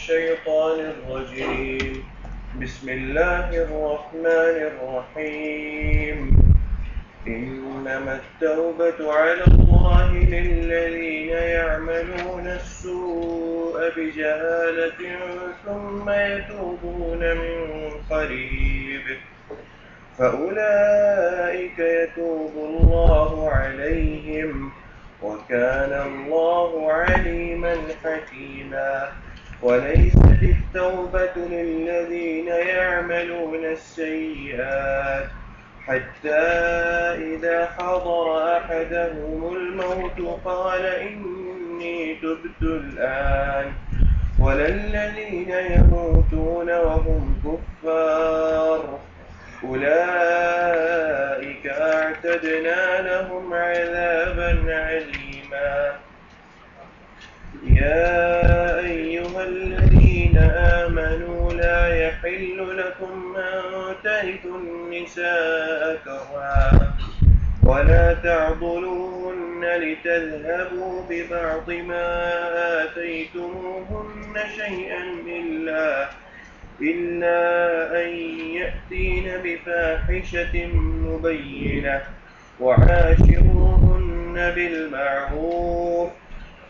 الشيطان الرجيم بسم الله الرحمن الرحيم إنما التوبة على الله للذين يعملون السوء بجهالة ثم يتوبون من قريب فأولئك يتوب الله عليهم وكان الله عليما حكيما وليست التوبة للذين يعملون السيئات حتى إذا حضر أحدهم الموت قال إني تبت الآن ولا الذين يموتون وهم كفار أولئك أعتدنا لهم عذابا عليما يا أيها الذين آمنوا لا يحل لكم أن ترثوا النساء كرها ولا تعضلوهن لتذهبوا ببعض ما آتيتموهن شيئا إلا أن يأتين بفاحشة مبينة وعاشروهن بالمعروف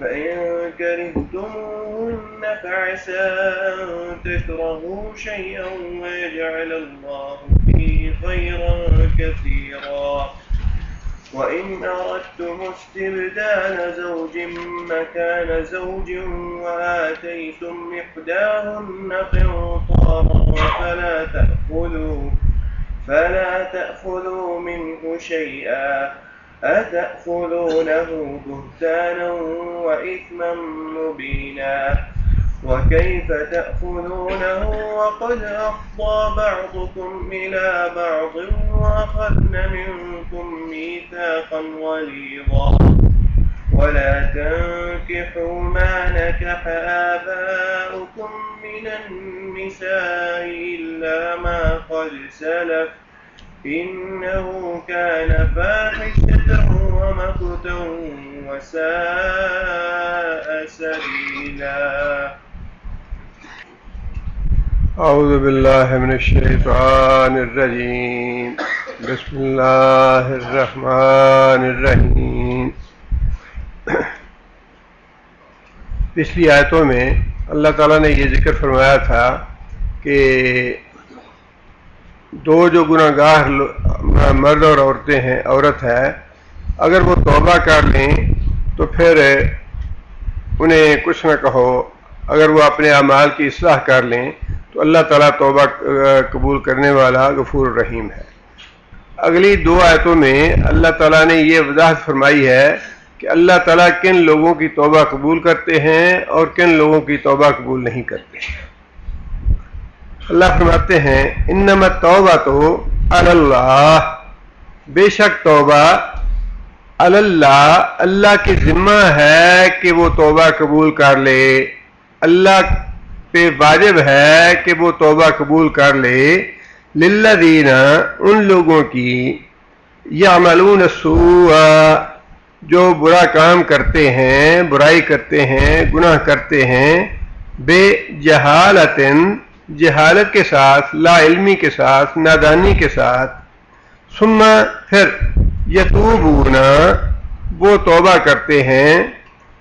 فإن كرهتموهن فعسى أن تكرهوا شيئا ويجعل الله فيه خيرا كثيرا وإن أردتم استبدال زوج مكان زوج وآتيتم إحداهن قنطارا فلا تأخذوا منه شيئا أتأخذونه بهتانا وإثما مبينا وكيف تأخذونه وقد أفضى بعضكم إلى بعض وأخذن منكم ميثاقا غليظا ولا تنكحوا ما نكح آباؤكم من النساء إلا ما قد سلف إنه كان فاحشة ومقتا وساء سبيلا أعوذ بالله من الشيطان الرجيم بسم الله الرحمن الرحیم. پچھلی آیتوں میں اللہ تعالیٰ نے یہ ذکر فرمایا تھا کہ دو جو گناہ گار مرد اور عورت ہے، اگر وہ توبہ کر لیں تو پھر انہیں کچھ نہ کہو، اگر وہ اپنے اعمال کی اصلاح کر لیں تو اللہ تعالیٰ توبہ قبول کرنے والا غفور الرحیم ہے. اگلی دو آیتوں میں اللہ تعالیٰ نے یہ وضاحت فرمائی ہے کہ اللہ تعالیٰ کن لوگوں کی توبہ قبول کرتے ہیں اور کن لوگوں کی توبہ قبول نہیں کرتے ہیں. اللہ فرماتے ہیں انما التوبۃ علی اللہ، بے شک توبہ علی اللہ، اللہ کے ذمہ ہے کہ وہ توبہ قبول کر لے، اللہ پہ واجب ہے کہ وہ توبہ قبول کر لے. للذین، ان لوگوں کی، یعملون السوء، جو برا کام کرتے ہیں، برائی کرتے ہیں، گناہ کرتے ہیں، بے جہالت، جہالت کے ساتھ، لا علمی کے ساتھ، نادانی کے ساتھ، ثم پھر یتوبون، وہ توبہ کرتے ہیں،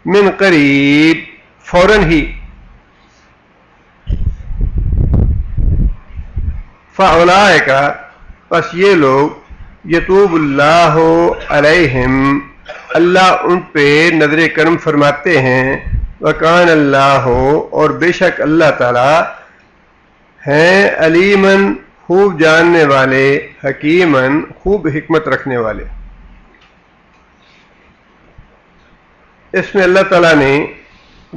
من قریب، فوراً ہی، فاولئک، پس یہ لوگ، یتوب اللہ علیہم، اللہ ان پہ نظر کرم فرماتے ہیں، وکان اللہ، اور بے شک اللہ تعالی ہیں، علیمن، خوب جاننے والے، حکیمن، خوب حکمت رکھنے والے. اس میں اللہ تعالیٰ نے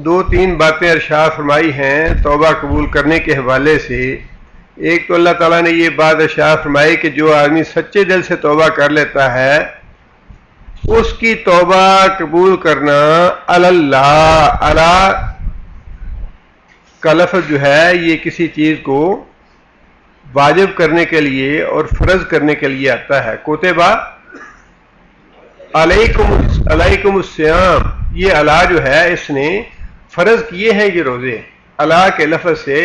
دو تین باتیں ارشاد فرمائی ہیں توبہ قبول کرنے کے حوالے سے. ایک تو اللہ تعالیٰ نے یہ بات ارشاد فرمائی کہ جو آدمی سچے دل سے توبہ کر لیتا ہے اس کی توبہ قبول کرنا اللہ، اللہ کا لفظ جو ہے یہ کسی چیز کو واجب کرنے کے لیے اور فرض کرنے کے لیے آتا ہے. کوتبہ علیکم الصیام، یہ اللہ جو ہے اس نے فرض کیے ہیں یہ روزے. اللہ کے لفظ سے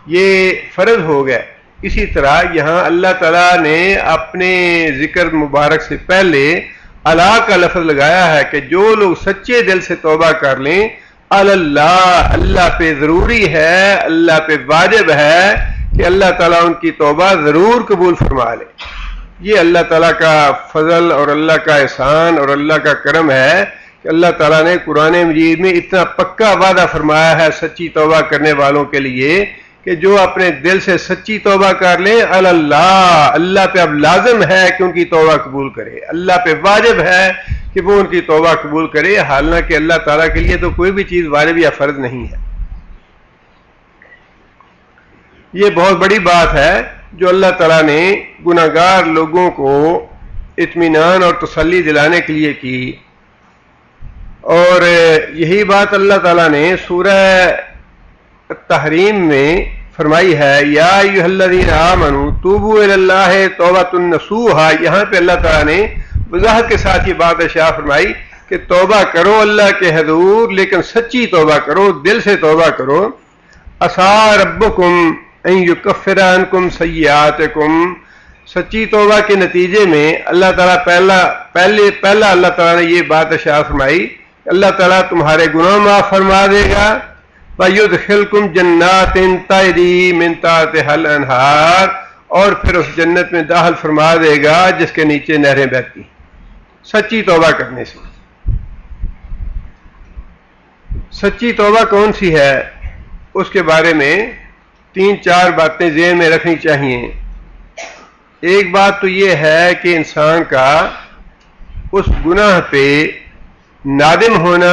یہ فرض ہو گیا. اسی طرح یہاں اللہ تعالیٰ نے اپنے ذکر مبارک سے پہلے اللہ کا لفظ لگایا ہے کہ جو لوگ سچے دل سے توبہ کر لیں اللہ، اللہ پہ ضروری ہے، اللہ پہ واجب ہے کہ اللہ تعالیٰ ان کی توبہ ضرور قبول فرما لے. یہ اللہ تعالیٰ کا فضل اور اللہ کا احسان اور اللہ کا کرم ہے کہ اللہ تعالیٰ نے قرآن مجید میں اتنا پکا وعدہ فرمایا ہے سچی توبہ کرنے والوں کے لیے کہ جو اپنے دل سے سچی توبہ کر لیں اللہ، اللہ پہ اب لازم ہے کہ ان کی توبہ قبول کرے، اللہ پہ واجب ہے کہ وہ ان کی توبہ قبول کرے، حالانکہ اللہ تعالیٰ کے لیے تو کوئی بھی چیز واجب یا فرض نہیں ہے. یہ بہت بڑی بات ہے جو اللہ تعالیٰ نے گناہگار لوگوں کو اطمینان اور تسلی دلانے کے لیے کی. اور یہی بات اللہ تعالیٰ نے سورہ تحریم میں فرمائی ہے، یا ایھا الذین آمنوا توبوا الی اللہ توبۃ نصوحا. یہاں پہ اللہ تعالیٰ نے وضاحت کے ساتھ یہ بات ارشاد فرمائی کہ توبہ کرو اللہ کے حضور، لیکن سچی توبہ کرو، دل سے توبہ کرو. عسیٰ ربکم ان یکفر عنکم سیئاتکم. سچی توبہ کے نتیجے میں اللہ تعالیٰ پہلا اللہ تعالیٰ نے یہ بات ارشاد فرمائی کہ اللہ تعالیٰ تمہارے گناہ معاف فرما دے گا. وَيُدْخِلْكُمْ جَنَّاتٍ تَجْرِي مِن تَحْتِهَا الْأَنْهَارُ. اور پھر اس جنت میں داخل فرما دے گا جس کے نیچے نہریں بہتی. سچی توبہ کرنے سے. سچی توبہ کون سی ہے اس کے بارے میں 3-4 باتیں ذہن میں رکھنی چاہیے. ایک بات تو یہ ہے کہ انسان کا اس گناہ پہ نادم ہونا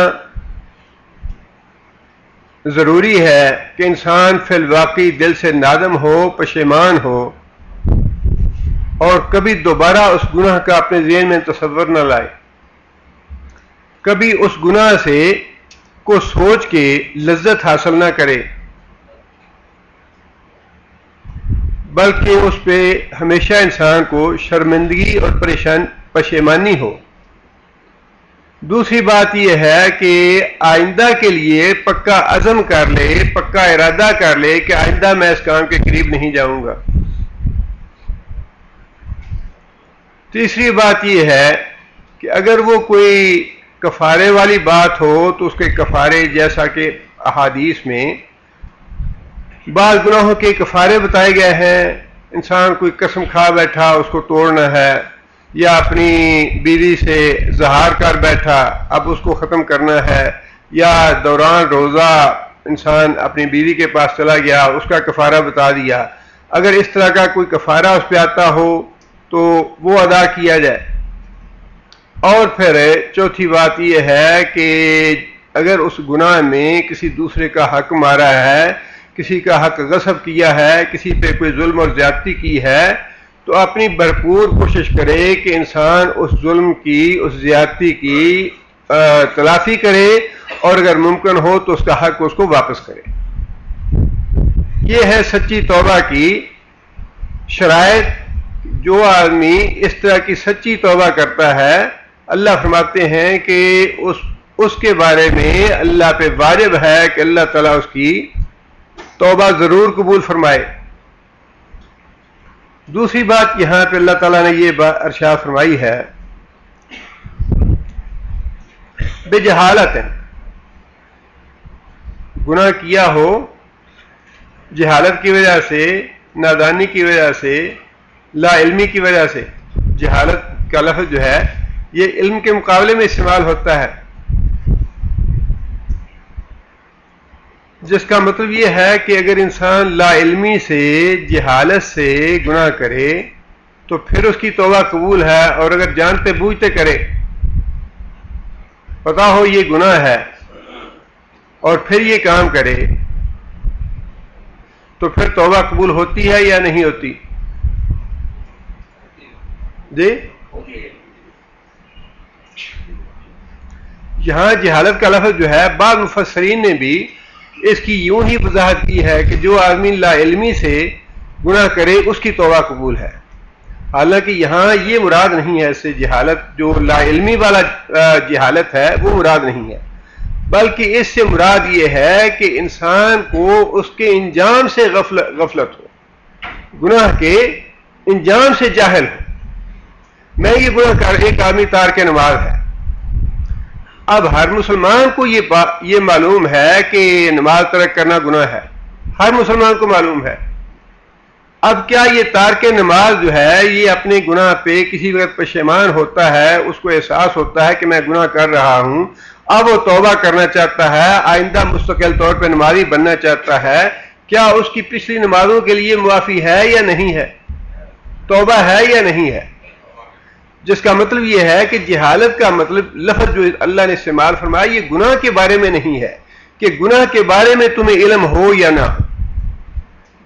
ضروری ہے کہ انسان فی الواقع دل سے نادم ہو، پشیمان ہو اور کبھی دوبارہ اس گناہ کا اپنے ذہن میں تصور نہ لائے. کبھی اس گناہ سے کو سوچ کے لذت حاصل نہ کرے، بلکہ اس پہ ہمیشہ انسان کو شرمندگی اور پشیمانی ہو. دوسری بات یہ ہے کہ آئندہ کے لیے پکا عزم کر لے، پکا ارادہ کر لے کہ آئندہ میں اس کام کے قریب نہیں جاؤں گا. تیسری بات یہ ہے کہ اگر وہ کوئی کفارے والی بات ہو تو اس کے کفارے، جیسا کہ احادیث میں بعض گناہوں کے کفارے بتائے گئے ہیں. انسان کوئی قسم کھا بیٹھا، اس کو توڑنا ہے، یا اپنی بیوی سے زہار کر بیٹھا، اب اس کو ختم کرنا ہے، یا دوران روزہ انسان اپنی بیوی کے پاس چلا گیا، اس کا کفارہ بتا دیا. اگر اس طرح کا کوئی کفارہ اس پہ آتا ہو تو وہ ادا کیا جائے. اور پھر چوتھی بات یہ ہے کہ اگر اس گناہ میں کسی دوسرے کا حق مارا ہے، کسی کا حق غصب کیا ہے، کسی پہ کوئی ظلم اور زیادتی کی ہے، تو اپنی بھرپور کوشش کرے کہ انسان اس ظلم کی، اس زیادتی کی تلافی کرے، اور اگر ممکن ہو تو اس کا حق اس کو واپس کرے. یہ ہے سچی توبہ کی شرائط. جو آدمی اس طرح کی سچی توبہ کرتا ہے، اللہ فرماتے ہیں کہ اس کے بارے میں اللہ پہ واجب ہے کہ اللہ تعالیٰ اس کی توبہ ضرور قبول فرمائے. دوسری بات یہاں پہ اللہ تعالیٰ نے یہ ارشاد فرمائی ہے، بجہالت گناہ کیا ہو، جہالت کی وجہ سے، نادانی کی وجہ سے، لا علمی کی وجہ سے. جہالت کا لفظ جو ہے یہ علم کے مقابلے میں استعمال ہوتا ہے، جس کا مطلب یہ ہے کہ اگر انسان لا علمی سے، جہالت سے گناہ کرے تو پھر اس کی توبہ قبول ہے، اور اگر جانتے بوجھتے کرے، پتا ہو یہ گناہ ہے اور پھر یہ کام کرے، تو پھر توبہ قبول ہوتی ہے یا نہیں ہوتی؟ جی یہاں جہالت کا لفظ جو ہے بعض مفسرین نے بھی اس کی یوں ہی وضاحت کی ہے کہ جو آدمی لا علمی سے گناہ کرے اس کی توبہ قبول ہے. حالانکہ یہاں یہ مراد نہیں ہے، اس سے جہالت جو لا علمی والا جہالت ہے وہ مراد نہیں ہے، بلکہ اس سے مراد یہ ہے کہ انسان کو اس کے انجام سے غفلت ہو، گناہ کے انجام سے جاہل ہو۔ میں یہ گناہ کر، ایک آدمی تارک نماز ہے، اب ہر مسلمان کو یہ معلوم ہے کہ نماز ترک کرنا گناہ ہے، ہر مسلمان کو معلوم ہے۔ اب کیا یہ تارک نماز جو ہے یہ اپنے گناہ پہ کسی وقت پشیمان ہوتا ہے، اس کو احساس ہوتا ہے کہ میں گناہ کر رہا ہوں، اب وہ توبہ کرنا چاہتا ہے، آئندہ مستقل طور پہ نمازی بننا چاہتا ہے، کیا اس کی پچھلی نمازوں کے لیے معافی ہے یا نہیں ہے؟ توبہ ہے یا نہیں ہے؟ جس کا مطلب یہ ہے کہ جہالت کا مطلب لفظ جو اللہ نے استعمال فرمایا یہ گناہ کے بارے میں نہیں ہے کہ گناہ کے بارے میں تمہیں علم ہو یا نہ،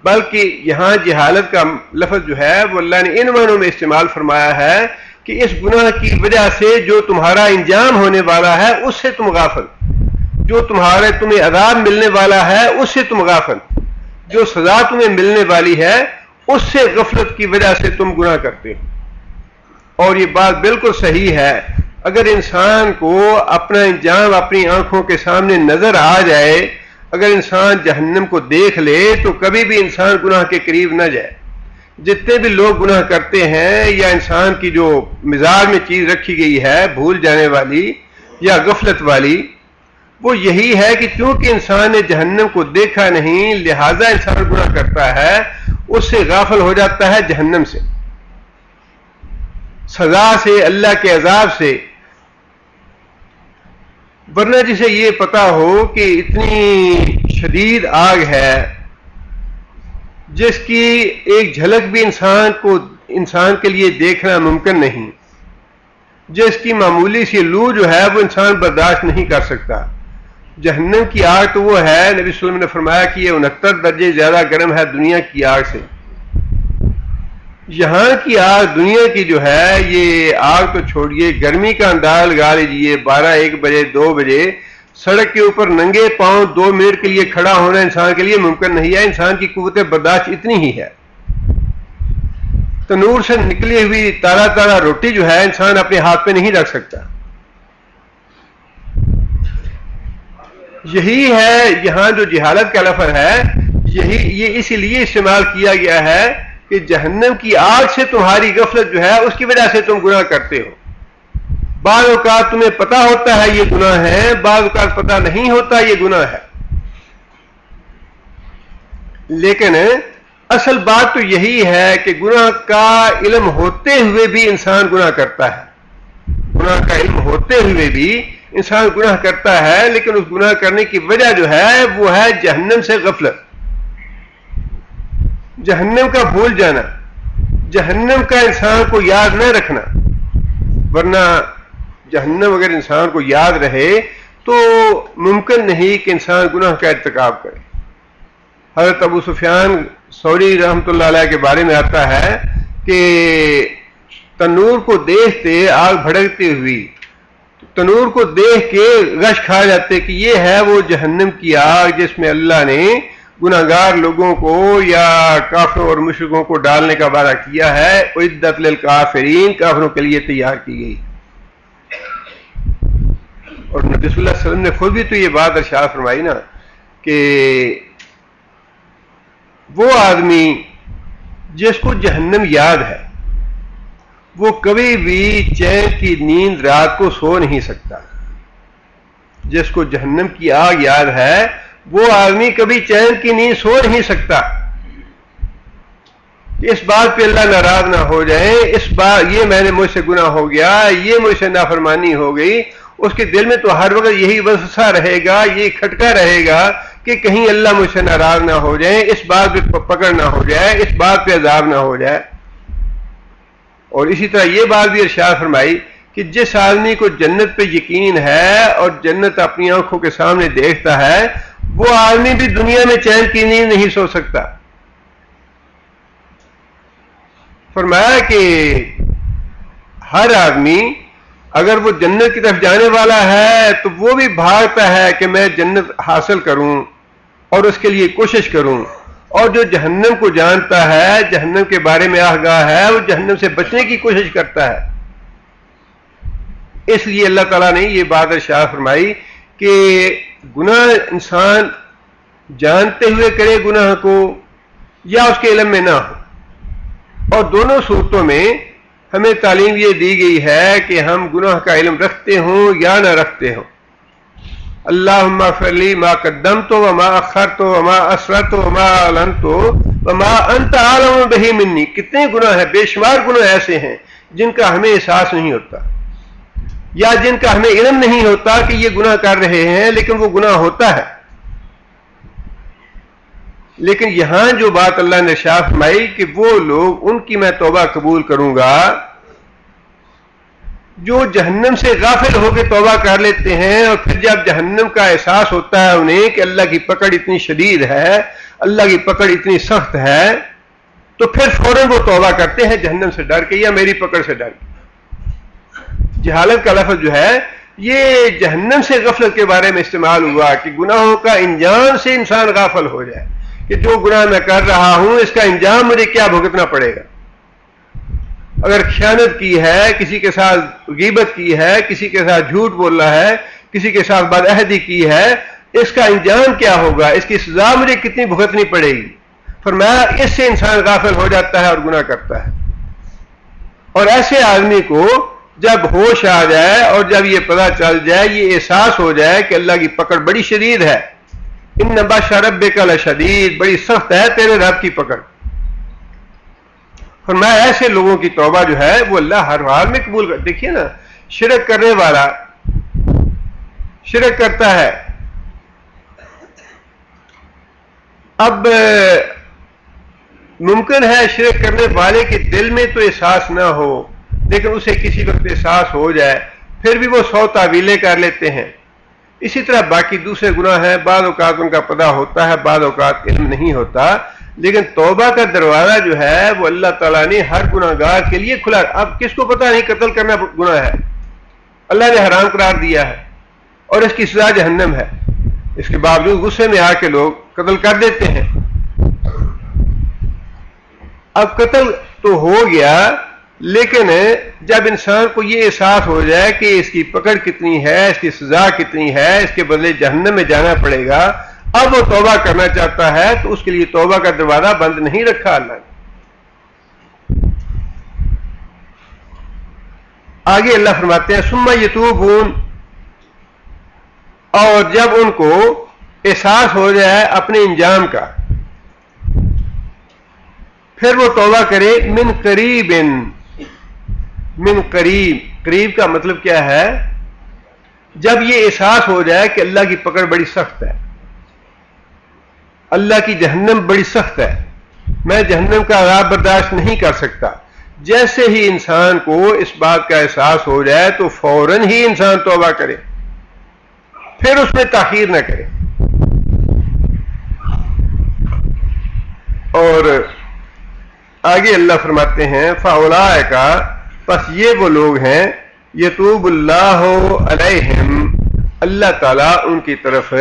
بلکہ یہاں جہالت کا لفظ جو ہے وہ اللہ نے ان معنوں میں استعمال فرمایا ہے کہ اس گناہ کی وجہ سے جو تمہارا انجام ہونے والا ہے اس سے تم غافل، جو تمہیں عذاب ملنے والا ہے اس سے تم غافل، جو سزا تمہیں ملنے والی ہے اس سے غفلت کی وجہ سے تم گناہ کرتے ہو۔ اور یہ بات بالکل صحیح ہے، اگر انسان کو اپنا انجام اپنی آنکھوں کے سامنے نظر آ جائے، اگر انسان جہنم کو دیکھ لے تو کبھی بھی انسان گناہ کے قریب نہ جائے۔ جتنے بھی لوگ گناہ کرتے ہیں یا انسان کی جو مزاج میں چیز رکھی گئی ہے بھول جانے والی یا غفلت والی، وہ یہی ہے کہ چونکہ انسان نے جہنم کو دیکھا نہیں لہذا انسان گناہ کرتا ہے، اس سے غافل ہو جاتا ہے جہنم سے، سزا سے، اللہ کے عذاب سے۔ ورنہ جسے یہ پتا ہو کہ اتنی شدید آگ ہے جس کی ایک جھلک بھی انسان کے لیے دیکھنا ممکن نہیں، جس کی معمولی سی لو جو ہے وہ انسان برداشت نہیں کر سکتا، جہنم کی آگ تو وہ ہے، نبی صلی اللہ علیہ وسلم نے فرمایا کہ یہ 69 درجے زیادہ گرم ہے دنیا کی آگ سے۔ یہاں کی آگ دنیا کی جو ہے یہ آگ تو چھوڑیے، گرمی کا انداز لگا لیجیے، 12-1 بجے 2 بجے سڑک کے اوپر ننگے پاؤں 2 منٹ کے لیے کھڑا ہونا انسان کے لیے ممکن نہیں ہے، انسان کی قوت برداشت اتنی ہی ہے۔ تنور سے نکلی ہوئی تازہ روٹی جو ہے انسان اپنے ہاتھ پہ نہیں رکھ سکتا۔ یہی ہے یہاں جو جہالت کا لفظ ہے، یہ اسی لیے استعمال کیا گیا ہے کہ جہنم کی آگ سے تمہاری غفلت جو ہے اس کی وجہ سے تم گناہ کرتے ہو۔ بعض اوقات تمہیں پتا ہوتا ہے یہ گناہ ہے، بعض اوقات پتا نہیں ہوتا یہ گناہ ہے، لیکن اصل بات تو یہی ہے کہ گناہ کا علم ہوتے ہوئے بھی انسان گناہ کرتا ہے، گناہ کا علم ہوتے ہوئے بھی انسان گناہ کرتا ہے، لیکن اس گناہ کرنے کی وجہ جو ہے وہ ہے جہنم سے غفلت، جہنم کا بھول جانا، جہنم کا انسان کو یاد نہ رکھنا۔ ورنہ جہنم اگر انسان کو یاد رہے تو ممکن نہیں کہ انسان گناہ کا ارتکاب کرے۔ حضرت ابو سفیان ثوری رحمۃ اللہ علیہ کے بارے میں آتا ہے کہ تنور کو دیکھتے آگ بھڑکتی ہوئی، تنور کو دیکھ کے غش کھا جاتے کہ یہ ہے وہ جہنم کی آگ جس میں اللہ نے گناہگار لوگوں کو یا کافروں اور مشرکوں کو ڈالنے کا وعدہ کیا ہے، اعدت للکافرین، کافروں کے لیے تیار کی گئی۔ اور نبی صلی اللہ علیہ وسلم نے خود بھی تو یہ بات ارشاد فرمائی نا کہ وہ آدمی جس کو جہنم یاد ہے وہ کبھی بھی چین کی نیند رات کو سو نہیں سکتا۔ جس کو جہنم کی آگ یاد ہے وہ آدمی کبھی چین کی نیند سو نہیں سکتا۔ اس بات پہ اللہ ناراض نہ ہو جائے، اس بات یہ میں نے مجھ سے گناہ ہو گیا، یہ مجھ سے نافرمانی ہو گئی، اس کے دل میں تو ہر وقت یہی وسوسہ رہے گا، یہ کھٹکا رہے گا کہ کہیں اللہ مجھ سے ناراض نہ ہو جائے، اس بات پہ پکڑ نہ ہو جائے، اس بات پہ عذاب نہ ہو جائے۔ اور اسی طرح یہ بات بھی ارشاد فرمائی کہ جس آدمی کو جنت پہ یقین ہے اور جنت اپنی آنکھوں کے سامنے دیکھتا ہے وہ آدمی بھی دنیا میں چین کی نیند نہیں سو سکتا۔ فرمایا کہ ہر آدمی اگر وہ جنت کی طرف جانے والا ہے تو وہ بھی بھاگتا ہے کہ میں جنت حاصل کروں اور اس کے لیے کوشش کروں، اور جو جہنم کو جانتا ہے، جہنم کے بارے میں آگاہ ہے، وہ جہنم سے بچنے کی کوشش کرتا ہے۔ اس لیے اللہ تعالیٰ نے یہ بات ارشاد فرمائی کہ گناہ انسان جانتے ہوئے کرے گناہ کو یا اس کے علم میں نہ ہو، اور دونوں صورتوں میں ہمیں تعلیم یہ دی گئی ہے کہ ہم گناہ کا علم رکھتے ہوں یا نہ رکھتے ہوں۔ اللہم اغفر لی ما قدمت وما اخرت وما اسررت وما اعلنت وما انت عالم بہ منی۔ کتنے گناہ ہیں، بے شمار گناہ ایسے ہیں جن کا ہمیں احساس نہیں ہوتا یا جن کا ہمیں علم نہیں ہوتا کہ یہ گناہ کر رہے ہیں، لیکن وہ گناہ ہوتا ہے۔ لیکن یہاں جو بات اللہ نے ارشاد فرمائی کہ وہ لوگ، ان کی میں توبہ قبول کروں گا جو جہنم سے غافل ہو کے توبہ کر لیتے ہیں، اور پھر جب جہنم کا احساس ہوتا ہے انہیں کہ اللہ کی پکڑ اتنی شدید ہے، اللہ کی پکڑ اتنی سخت ہے، تو پھر فوراً وہ توبہ کرتے ہیں جہنم سے ڈر کے یا میری پکڑ سے ڈر کے۔ جہالت کا لفظ جو ہے یہ جہنم سے غفلت کے بارے میں استعمال ہوا کہ گناہوں کا انجام سے انسان غافل ہو جائے کہ جو گناہ میں کر رہا ہوں اس کا انجام مجھے کیا بھگتنا پڑے گا۔ اگر خیانت کی ہے، کسی کے ساتھ غیبت کی ہے، کسی کے ساتھ جھوٹ بول رہا ہے، کسی کے ساتھ بدعہدی کی ہے، اس کا انجام کیا ہوگا، اس کی سزا مجھے کتنی بھگتنی پڑے گی۔ فرمایا اس سے انسان غافل ہو جاتا ہے اور گناہ کرتا ہے۔ اور ایسے آدمی کو جب ہوش آ جائے اور جب یہ پتہ چل جائے، یہ احساس ہو جائے کہ اللہ کی پکڑ بڑی شدید ہے، ان بطش ربک لشدید، بڑی سخت ہے تیرے رب کی پکڑ۔ فرمایا ایسے لوگوں کی توبہ جو ہے وہ اللہ ہر حال میں قبول کر۔ دیکھیے نا، شرک کرنے والا شرک کرتا ہے، اب ممکن ہے شرک کرنے والے کے دل میں تو احساس نہ ہو، لیکن اسے کسی وقت احساس ہو جائے، پھر بھی وہ 100 تعویلیں کر لیتے ہیں۔ اسی طرح باقی دوسرے گناہ ہیں، بعض اوقات ان کا پتہ ہوتا ہے، بعض اوقات علم نہیں ہوتا، لیکن توبہ کا دروازہ جو ہے وہ اللہ تعالیٰ نے ہر گناہ گار کے لیے کھلا۔ اب کس کو پتہ نہیں قتل کرنا گناہ ہے، اللہ نے حرام قرار دیا ہے اور اس کی سزا جہنم ہے، اس کے باوجود غصے میں آ کے لوگ قتل کر دیتے ہیں۔ اب قتل تو ہو گیا، لیکن جب انسان کو یہ احساس ہو جائے کہ اس کی پکڑ کتنی ہے، اس کی سزا کتنی ہے، اس کے بدلے جہنم میں جانا پڑے گا، اب وہ توبہ کرنا چاہتا ہے تو اس کے لیے توبہ کا دروازہ بند نہیں رکھا اللہ نے۔ آگے اللہ فرماتے ہیں ثم یتوبون، اور جب ان کو احساس ہو جائے اپنے انجام کا، پھر وہ توبہ کرے من قریب۔ من قریب، قریب کا مطلب کیا ہے؟ جب یہ احساس ہو جائے کہ اللہ کی پکڑ بڑی سخت ہے، اللہ کی جہنم بڑی سخت ہے، میں جہنم کا عذاب برداشت نہیں کر سکتا، جیسے ہی انسان کو اس بات کا احساس ہو جائے تو فوراً ہی انسان توبہ کرے، پھر اس میں تاخیر نہ کرے۔ اور آگے اللہ فرماتے ہیں فَأُولَٰئِکَ، پس یہ وہ لوگ ہیں یتوب اللہ علیہم، اللہ تعالیٰ ان کی طرف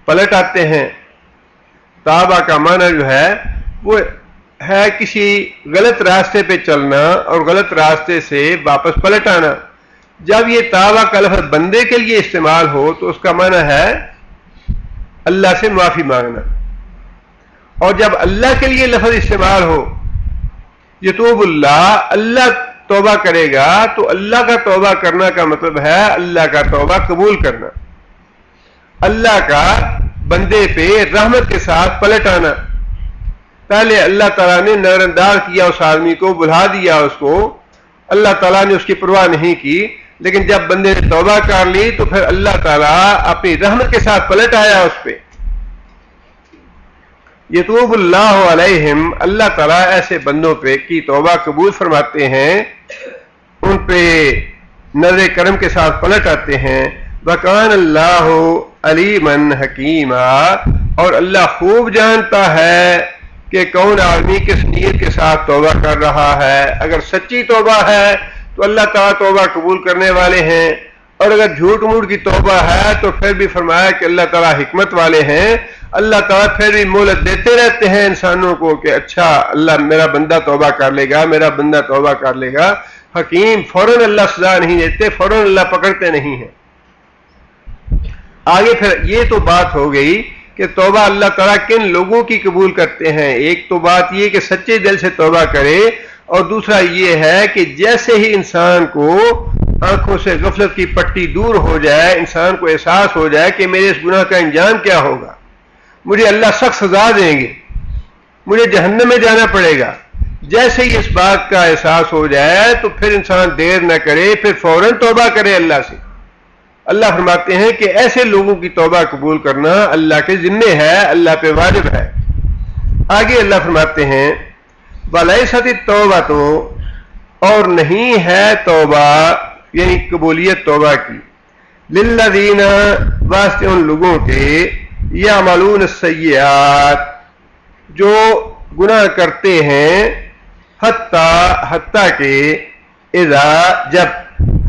پلٹ آتے ہیں۔ توبہ کا معنی جو ہے وہ ہے کسی غلط راستے پہ چلنا اور غلط راستے سے واپس پلٹ آنا۔ جب یہ توبہ کا لفظ بندے کے لیے استعمال ہو تو اس کا معنی ہے اللہ سے معافی مانگنا، اور جب اللہ کے لیے لفظ استعمال ہو یتوب اللہ، اللہ توبہ کرے گا، تو اللہ کا توبہ کرنا کا مطلب ہے اللہ کا توبہ قبول کرنا، اللہ کا بندے پہ رحمت کے ساتھ پلٹ آنا۔ پہلے اللہ تعالیٰ نے نظر انداز کیا اس آدمی کو، بھلا دیا اس کو، اللہ تعالیٰ نے اس کی پرواہ نہیں کی، لیکن جب بندے نے توبہ کر لی تو پھر اللہ تعالیٰ اپنی رحمت کے ساتھ پلٹ آیا اس پہ۔ یتوب اللہ علیہم، اللہ تعالیٰ ایسے بندوں پہ کی توبہ قبول فرماتے ہیں، ان پہ نظر کرم کے ساتھ پلٹ آتے ہیں۔ وَكَانَ اللَّهُ عَلِيمًا حَكِيمًا، اور اللہ خوب جانتا ہے کہ کون آدمی کس نیت کے ساتھ توبہ کر رہا ہے۔ اگر سچی توبہ ہے تو اللہ تعالیٰ توبہ قبول کرنے والے ہیں، اور اگر جھوٹ موٹ کی توبہ ہے تو پھر بھی فرمایا کہ اللہ تعالیٰ حکمت والے ہیں، اللہ تعالیٰ پھر بھی مہلت دیتے رہتے ہیں انسانوں کو کہ اچھا اللہ میرا بندہ توبہ کر لے گا، میرا بندہ توبہ کر لے گا۔ حکیم، فوراً اللہ سزا نہیں دیتے، فوراً اللہ پکڑتے نہیں ہیں۔ آگے پھر یہ تو بات ہو گئی کہ توبہ اللہ تعالیٰ کن لوگوں کی قبول کرتے ہیں. ایک تو بات یہ کہ سچے دل سے توبہ کرے، اور دوسرا یہ ہے کہ جیسے ہی انسان کو آنکھوں سے غفلت کی پٹی دور ہو جائے، انسان کو احساس ہو جائے کہ میرے اس گناہ کا انجام کیا ہوگا، مجھے اللہ سخت سزا دیں گے، مجھے جہنم میں جانا پڑے گا، جیسے ہی اس بات کا احساس ہو جائے تو پھر انسان دیر نہ کرے، پھر فوراً توبہ کرے اللہ سے. اللہ فرماتے ہیں کہ ایسے لوگوں کی توبہ قبول کرنا اللہ کے ذمے ہے، اللہ پہ واجب ہے. آگے اللہ فرماتے ہیں وَلَيْسَتِ التَّوْبَةُ، اور نہیں ہے توبہ یعنی قبولیت توبہ کی، لِلَّذِينَ واسطے ان لوگوں کے يَعْمَلُونَ السَّيِّئَاتِ جو گناہ کرتے ہیں، حتیٰ کہ اذا جب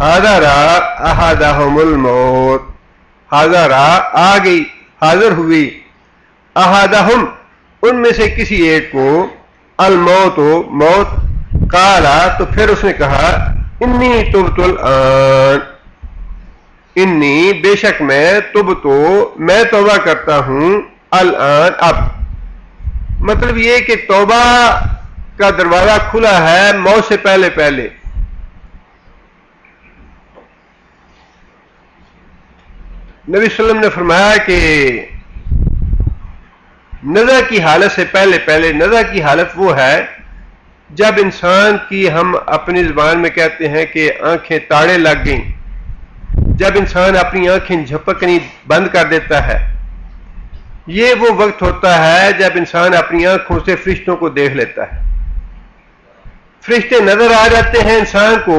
حاضر احدہم الموت، حاضر آ گئی، حاضر ہوئی، احدہم ان میں سے کسی ایک کو، الموت موت، قالا تو پھر اس نے کہا انی تبت الآن، انی بے شک میں، تبتو میں توبہ کرتا ہوں، الآن اب. مطلب یہ کہ توبہ کا دروازہ کھلا ہے موت سے پہلے پہلے. نبی صلی اللہ علیہ وسلم نے فرمایا کہ نزع کی حالت سے پہلے پہلے، نزع کی حالت وہ ہے جب انسان کی، ہم اپنی زبان میں کہتے ہیں کہ آنکھیں تاڑے لگ گئیں، جب انسان اپنی آنکھیں جھپکنی بند کر دیتا ہے. یہ وہ وقت ہوتا ہے جب انسان اپنی آنکھوں سے فرشتوں کو دیکھ لیتا ہے، فرشتے نظر آ جاتے ہیں انسان کو،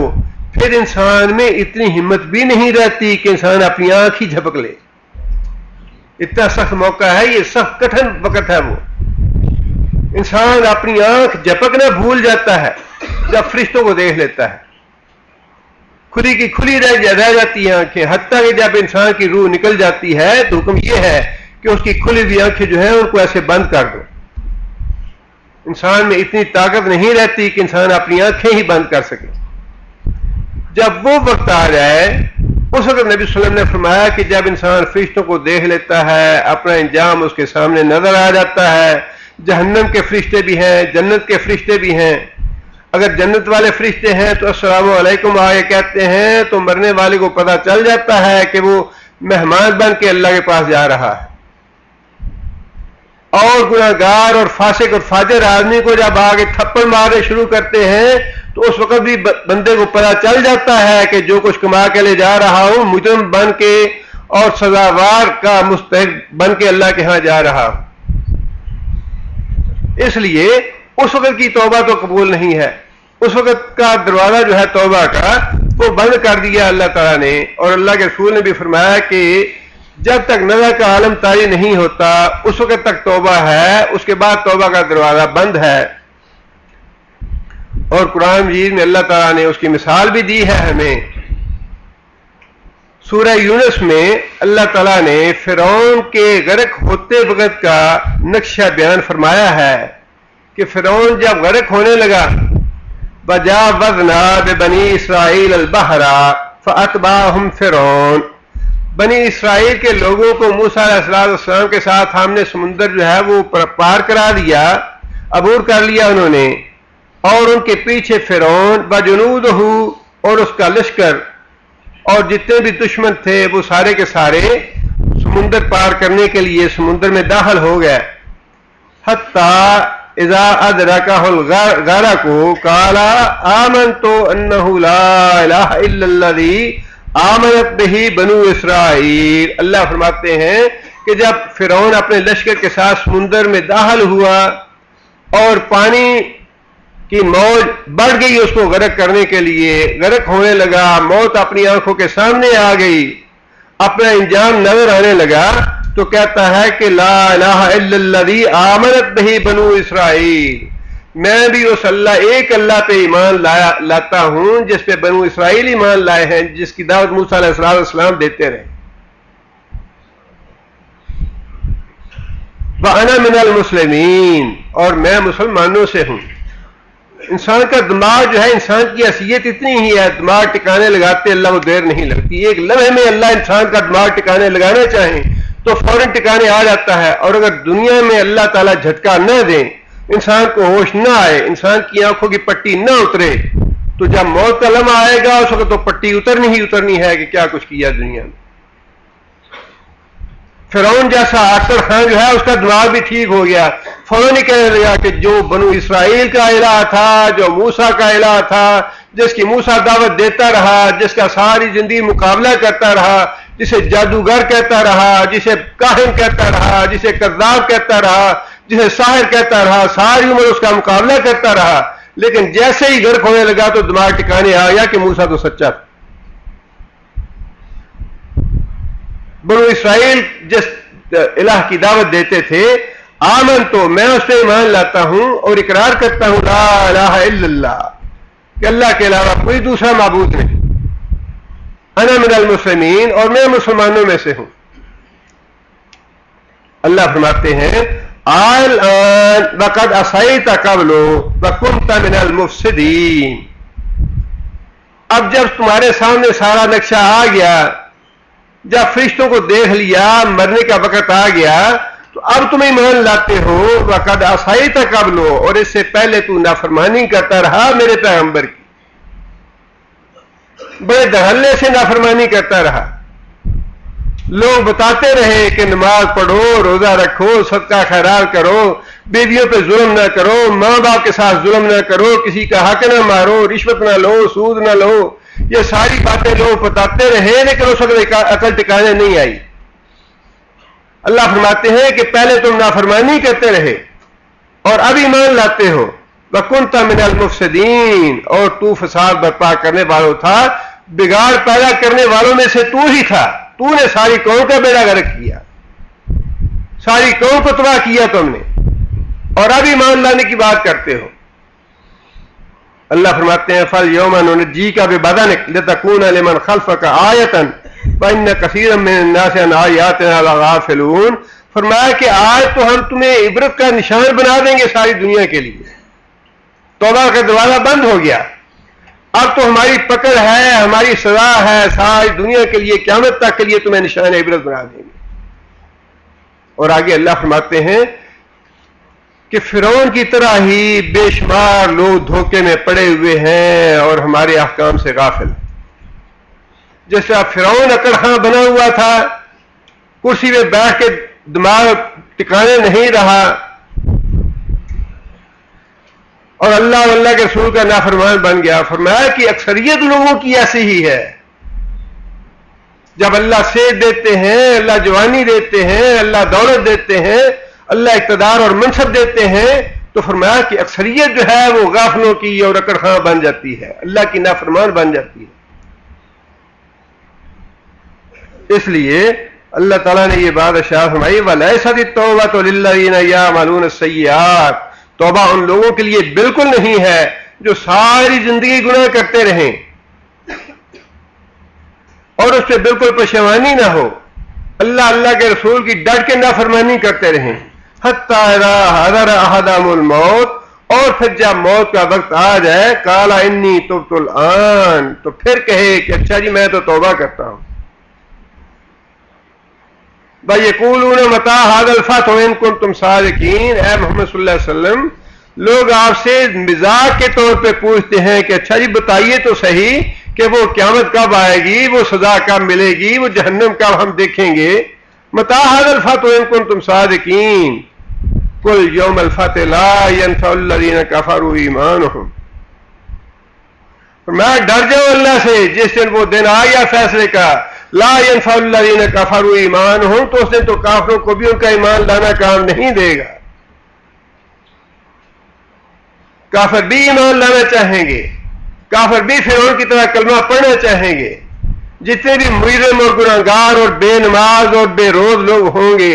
پھر انسان میں اتنی ہمت بھی نہیں رہتی کہ انسان اپنی آنکھ ہی جھپک لے. اتنا سخت موقع ہے، یہ سخت کٹھن وقت ہے. وہ انسان اپنی آنکھ جھپکنا بھول جاتا ہے جب فرشتوں کو دیکھ لیتا ہے، کھلی کی کھلی رہ جاتی ہیں آنکھیں، حتیٰ کہ جب انسان کی روح نکل جاتی ہے تو حکم یہ ہے کہ اس کی کھلی ہوئی آنکھیں جو ہیں ان کو ایسے بند کر دو. انسان میں اتنی طاقت نہیں رہتی کہ انسان اپنی آنکھیں ہی بند کر سکے. جب وہ وقت آ جائے، اس وقت نبی صلی اللہ علیہ وسلم نے فرمایا کہ جب انسان فرشتوں کو دیکھ لیتا ہے، اپنا انجام اس کے سامنے نظر آ جاتا ہے، جہنم کے فرشتے بھی ہیں، جنت کے فرشتے بھی ہیں. اگر جنت والے فرشتے ہیں تو السلام علیکم آگے کہتے ہیں تو مرنے والے کو پتہ چل جاتا ہے کہ وہ مہمان بن کے اللہ کے پاس جا رہا ہے. اور گناہگار اور فاسق اور فاجر آدمی کو جب آگے تھپڑ مارنے شروع کرتے ہیں تو اس وقت بھی بندے کو پتہ چل جاتا ہے کہ جو کچھ کما کے لے جا رہا ہوں مجرم بن کے اور سزاوار کا مستحق بن کے اللہ کے ہاں جا رہا ہوں. اس لیے اس وقت کی توبہ تو قبول نہیں ہے، اس وقت کا دروازہ جو ہے توبہ کا وہ بند کر دیا اللہ تعالیٰ نے. اور اللہ کے رسول نے بھی فرمایا کہ جب تک نزع کا عالم طاری نہیں ہوتا اس وقت تک توبہ ہے، اس کے بعد توبہ کا دروازہ بند ہے. اور قرآن مجید میں اللہ تعالیٰ نے اس کی مثال بھی دی ہے ہمیں. سورہ یونس میں اللہ تعالیٰ نے فرعون کے غرق ہوتے وقت کا نقشہ بیان فرمایا ہے کہ فرعون جب غرق ہونے لگا، وَجَاوَزْنَا بِبَنِي إِسْرَائِيلَ الْبَحْرَ فَأَتْبَعَهُمْ فرعون، بنی اسرائیل کے لوگوں کو موسیٰ علیہ السلام کے ساتھ ہم نے سمندر جو ہے وہ پار کرا دیا، عبور کر لیا انہوں نے، اور ان کے پیچھے فرعون وَجُنُودُهُ اور اس کا لشکر اور جتنے بھی دشمن تھے وہ سارے کے سارے سمندر پار کرنے کے لیے سمندر میں داخل ہو گئے. حَتَّى إِذَا أَدْرَكَهُ الْغَرَقُ قَالَ آمَنْتُ أَنَّهُ لَا إِلَٰهَ إِلَّا الَّذِي آمنت بہی بنو اسرائیل. اللہ فرماتے ہیں کہ جب فرعون اپنے لشکر کے ساتھ سمندر میں داخل ہوا اور پانی کی موج بڑھ گئی اس کو غرق کرنے کے لیے، غرق ہونے لگا، موت اپنی آنکھوں کے سامنے آ گئی، اپنا انجام نظر آنے لگا، تو کہتا ہے کہ لا الہ الا الذی آمنت بہی بنو اسرائیل، میں بھی اس اللہ ایک اللہ پہ ایمان لاتا ہوں جس پہ بنو اسرائیل ایمان لائے ہیں، جس کی دعوت موسیٰ علیہ السلام دیتے رہے. وَأَنَا مِنَ الْمُسْلِمِينَ اور میں مسلمانوں سے ہوں. انسان کا دماغ جو ہے، انسان کی حیثیت اتنی ہی ہے، دماغ ٹکانے لگاتے اللہ کو دیر نہیں لگتی. ایک لمحے میں اللہ انسان کا دماغ ٹکانے لگانا چاہیں تو فوراً ٹکانے آ جاتا ہے. اور اگر دنیا میں اللہ تعالیٰ جھٹکا نہ دیں، انسان کو ہوش نہ آئے، انسان کی آنکھوں کی پٹی نہ اترے، تو جب موت کا لمحہ آئے گا اس وقت تو پٹی اترنی ہی اترنی ہے کہ کیا کچھ کیا دنیا میں. فرعون جیسا آخر خان جو ہے اس کا دماغ بھی ٹھیک ہو گیا، فوراً ہی کہنے لگا کہ جو بنو اسرائیل کا الہ تھا، جو موسیٰ کا الہ تھا، جس کی موسیٰ دعوت دیتا رہا، جس کا ساری زندگی مقابلہ کرتا رہا، جسے جادوگر کہتا رہا، جسے کاہن کہتا رہا، جسے کذاب کہتا رہا، جسے ساحر کہتا رہا، ساری عمر اس کا مقابلہ کرتا رہا، لیکن جیسے ہی غرق ہونے لگا تو دماغ ٹکانے آ گیا کہ موسیٰ تو سچا تھا. بنو اسرائیل جس الہ کی دعوت دیتے تھے، آمن تو میں اس پہ ایمان لاتا ہوں اور اقرار کرتا ہوں لا الہ الا اللہ، کہ اللہ کے علاوہ کوئی دوسرا معبود نہیں، انا من المسلمین، اور میں مسلمانوں میں سے ہوں. اللہ فرماتے ہیں الآن وقد عصیت قبل وکنت من المفسدین، اب جب تمہارے سامنے سارا نقشہ آ گیا، جب فرشتوں کو دیکھ لیا، مرنے کا وقت آ گیا، تو اب تم ایمان لاتے ہو. وقد عصیت قبل، اور اس سے پہلے تو نافرمانی کرتا رہا میرے پیغمبر کی، بڑے دھڑلے سے نافرمانی کرتا رہا. لوگ بتاتے رہے کہ نماز پڑھو، روزہ رکھو، صدقہ خیرات کرو، بیویوں پہ ظلم نہ کرو، ماں باپ کے ساتھ ظلم نہ کرو، کسی کا حق نہ مارو، رشوت نہ لو، سود نہ لو. یہ ساری باتیں لوگ بتاتے رہے لیکن اس وقت عقل ٹکانے نہیں آئی. اللہ فرماتے ہیں کہ پہلے تم نافرمانی کرتے رہے اور اب ایمان لاتے ہو. وَكُنْتَ مِنَ الْمُفْسِدِينَ، اور تو فساد برپا کرنے والوں تھا، بگاڑ پیدا کرنے والوں میں سے تو ہی تھا. تو نے ساری قوم کا بیڑا غرق کیا، ساری قوم کو تباہ کیا تم نے، اور اب ایمان لانے کی بات کرتے ہو. اللہ فرماتے ہیں فَالْيَوْمَ نُنَجِّيكَ بِبَدَنِكَ لِتَكُونَ لِمَنْ خَلْفَكَ آیَةً وَإِنَّ كَثِيرًا مِّنَ النَّاسِ عَنْ آیَاتِنَا لَغَافِلُونَ. فرمایا کہ آج تو ہم تمہیں عبرت کا نشان بنا دیں گے ساری دنیا کے لیے. توبہ کا دروازہ بند ہو گیا، اب تو ہماری پکڑ ہے، ہماری سزا ہے، ساری دنیا کے لیے، قیامت تک کے لیے تمہیں نشان عبرت بنا دیں گے. اور آگے اللہ فرماتے ہیں کہ فرعون کی طرح ہی بے شمار لوگ دھوکے میں پڑے ہوئے ہیں اور ہمارے احکام سے غافل. جس طرح فرعون اکڑ بنا ہوا تھا، کرسی پہ بیٹھ کے دماغ ٹکانے نہیں رہا اور اللہ واللہ کے رسول کا نافرمان بن گیا. فرمایا کہ اکثریت لوگوں کی ایسی ہی ہے. جب اللہ صحت دیتے ہیں، اللہ جوانی دیتے ہیں، اللہ دولت دیتے ہیں، اللہ اقتدار اور منصب دیتے ہیں، تو فرمایا کہ اکثریت جو ہے وہ غافلوں کی اور اکڑ خاں بن جاتی ہے، اللہ کی نافرمان بن جاتی ہے. اس لیے اللہ تعالیٰ نے یہ بات ارشاد فرمائی وَلَيْسَتِ التَّوْبَةُ لِلَّذِينَ يَعْمَلُونَ السَّيِّئَاتِ، توبہ ان لوگوں کے لیے بالکل نہیں ہے جو ساری زندگی گناہ کرتے رہیں اور اس پہ بالکل پشیمانی نہ ہو، اللہ کے رسول کی ڈٹ کے نافرمانی کرتے رہیں. حَتَّى إِذَا حَضَرَ أَحَدَهُمُ الْمَوْتُ، اور پھر جب موت کا وقت آ جائے قَالَ إِنِّي تُبْتُ الْآنَ، تو پھر کہے کہ اچھا جی میں تو توبہ کرتا ہوں. وَيَقُولُونَ مَتَىٰ هَٰذَا الْفَتْحُ إِن كُنتُمْ صَادِقِينَ، اے محمد صلی اللہ علیہ وسلم، لوگ آپ سے مزاح کے طور پہ پوچھتے ہیں کہ اچھا جی بتائیے تو صحیح کہ وہ قیامت کب آئے گی، وہ سزا کب ملے گی، وہ جہنم کب ہم دیکھیں گے. مَتَىٰ هَٰذَا الْفَتْحُ إِن كُنتُمْ صَادِقِينَ قُلْ يَوْمَ الْفَتْحِ لَا يَنفَعُ الَّذِينَ كَفَرُوا إِيمَانُهُمْ. میں ڈر جاؤں اللہ سے جس دن وہ دن آ گیا فیصلے کا، لا ينفع الذین کفروا ایمانہم، تو اس دن تو کافروں کو بھی ان کا ایمان لانا کام نہیں دے گا. کافر بھی ایمان لانا چاہیں گے، کافر بھی فرعون کی طرح کلمہ پڑھنا چاہیں گے. جتنے بھی مجرم اور گناہگار اور بے نماز اور بے روز لوگ ہوں گے،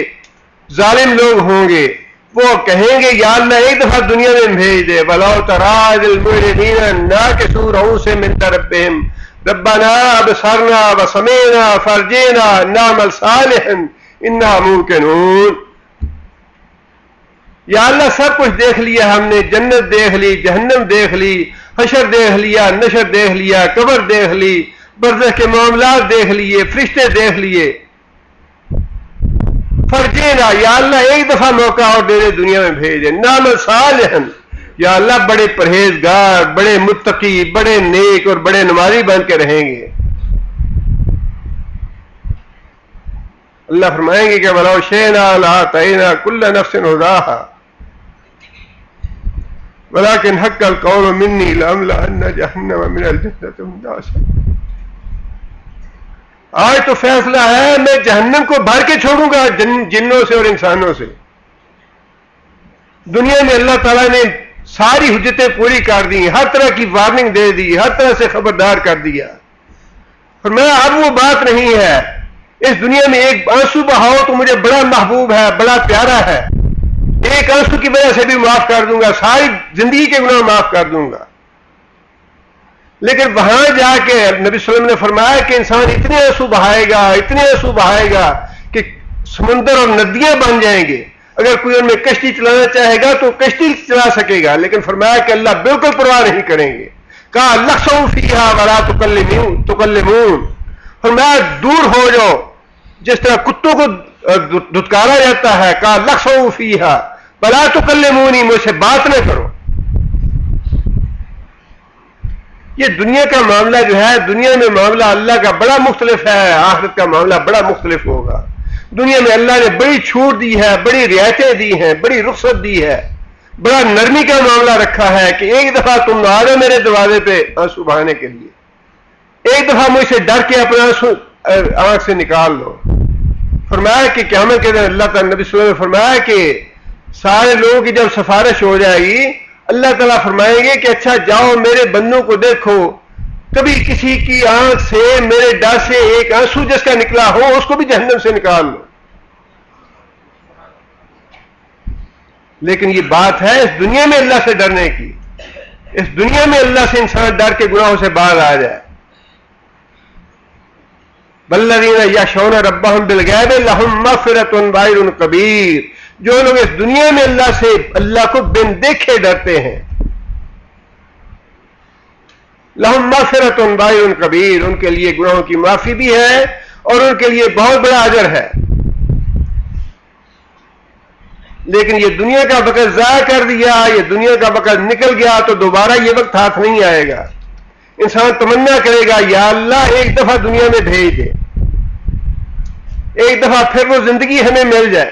ظالم لوگ ہوں گے، وہ کہیں گے یا اللہ ایک دفعہ دنیا میں بھیج دے. وَلَوْ تَرَىٰ إِذِ الْمُجْرِمِينَ نَاكِسُو رُءُوسِهُمْ عِندَ رَبِّهِمْ رَبَّنَا أَبْصَرْنَا وَسَمِعْنَا فَارْجِعْنَا نَعْمَلْ صَالِحًا إِنَّا مُوقِنُونَ. یا اللہ سب کچھ دیکھ لیا ہم نے، جنت دیکھ لی، جہنم دیکھ لی، حشر دیکھ لیا، نشر دیکھ لیا، قبر دیکھ لی، برزخ کے معاملات دیکھ لیے، فرشتے دیکھ لیے، فرجینا یا اللہ ایک دفعہ موقع اور دے دے، دنیا میں بھیج دے، نعمل صالحا یا اللہ بڑے پرہیزگار، بڑے متقی، بڑے نیک اور بڑے نمازی بن کے رہیں گے۔ اللہ فرمائیں گے کہ وَلَوْ شِئْنَا لَآتَيْنَا كُلَّ نَفْسٍ هُدَاهَا وَلَكِنْ حَقَّ الْقَوْلُ مِنِّي لَأَمْلَأَنَّ جَهَنَّمَ مِنَ الْجِنَّةِ وَالنَّاسِ۔ آج تو فیصلہ ہے، میں جہنم کو بھر کے چھوڑوں گا جنوں سے اور انسانوں سے۔ دنیا میں اللہ تعالیٰ نے ساری حجتیں پوری کر دی، ہر طرح کی وارننگ دے دی، ہر طرح سے خبردار کر دیا، فرمایا اب وہ بات نہیں ہے۔ اس دنیا میں ایک آنسو بہاؤ تو مجھے بڑا محبوب ہے، بڑا پیارا ہے، ایک آنسو کی وجہ سے بھی معاف کر دوں گا، ساری زندگی کے گناہ معاف کر دوں گا۔ لیکن وہاں جا کے نبی صلی اللہ علیہ وسلم نے فرمایا کہ انسان اتنے آنسو بہائے گا، اتنے آنسو بہائے گا کہ سمندر اور ندیاں بن جائیں گے۔ اگر کوئی ان میں کشتی چلانا چاہے گا تو کشتی چلا سکے گا، لیکن فرمایا کہ اللہ بالکل پرواہ نہیں کریں گے۔ کہا لَخْسَوْا فِيهَا وَلَا تُكَلِّمُونَ، فرمایا دور ہو جاؤ، جس طرح کتوں کو دھتکارا جاتا ہے، کہا لَخْسَوْا فِيهَا وَلَا تُكَلِّمُونِ، مجھ سے بات نہ کرو۔ یہ دنیا کا معاملہ جو ہے، دنیا میں معاملہ اللہ کا بڑا مختلف ہے، آخرت کا معاملہ بڑا مختلف ہوگا۔ دنیا میں اللہ نے بڑی چھوٹ دی ہے، بڑی رعایتیں دی ہیں، بڑی رخصت دی ہے، بڑا نرمی کا معاملہ رکھا ہے کہ ایک دفعہ تم آ جاؤ میرے دروازے پہ آنسو بہانے کے لیے، ایک دفعہ مجھ سے ڈر کے اپنا آنسو آنکھ سے نکال لو۔ فرمایا کہ قیامت کے دن اللہ تعالیٰ نبی صلی اللہ علیہ وسلم نے فرمایا کہ سارے لوگوں کی جب سفارش ہو جائے گی، اللہ تعالیٰ فرمائیں گے کہ اچھا جاؤ میرے بندوں کو دیکھو، کبھی کسی کی آنکھ سے میرے ڈر سے ایک آنسو جس کا نکلا ہو اس کو بھی جہنم سے نکال لو۔ لیکن یہ بات ہے اس دنیا میں اللہ سے ڈرنے کی، اس دنیا میں اللہ سے انسان ڈر کے گناہوں سے باہر آ جائے۔ وَالَّذِينَ يَخْشَوْنَ رَبَّهُمْ بِالْغَيْبِ لَهُمْ مَغْفِرَةٌ وَأَجْرٌ كَبِيرٌ، جو لوگ اس دنیا میں اللہ کو بن دیکھے ڈرتے ہیں، لَهُمْ مَغْفِرَةٌ وَأَجْرٌ كَبِيرٌ، ان کے لیے گناہوں کی معافی بھی ہے اور ان کے لیے بہت بڑا اجر ہے۔ لیکن یہ دنیا کا وقت ضائع کر دیا، یہ دنیا کا وقت نکل گیا تو دوبارہ یہ وقت ہاتھ نہیں آئے گا۔ انسان تمنا کرے گا یا اللہ ایک دفعہ دنیا میں بھیج دے، ایک دفعہ پھر وہ زندگی ہمیں مل جائے،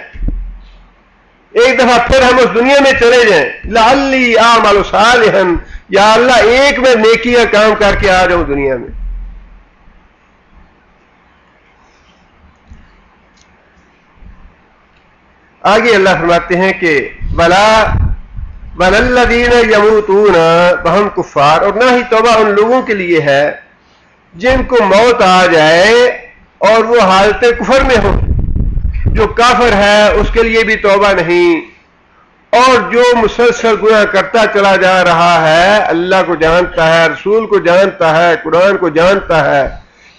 ایک دفعہ پھر ہم اس دنیا میں چلے جائیں، لعلی اعمل صالحا، یا اللہ ایک میں نیکی کا کام کر کے آ جاؤں دنیا میں۔ آگے اللہ فرماتے ہیں کہ وَلَلَّذِينَ يَمُوتُونَ وَهُمْ كُفَّارٌ، اور نہ ہی توبہ ان لوگوں کے لیے ہے جن کو موت آ جائے اور وہ حالت کفر میں ہو۔ جو کافر ہے اس کے لیے بھی توبہ نہیں، اور جو مسلسل گناہ کرتا چلا جا رہا ہے، اللہ کو جانتا ہے، رسول کو جانتا ہے، قرآن کو جانتا ہے،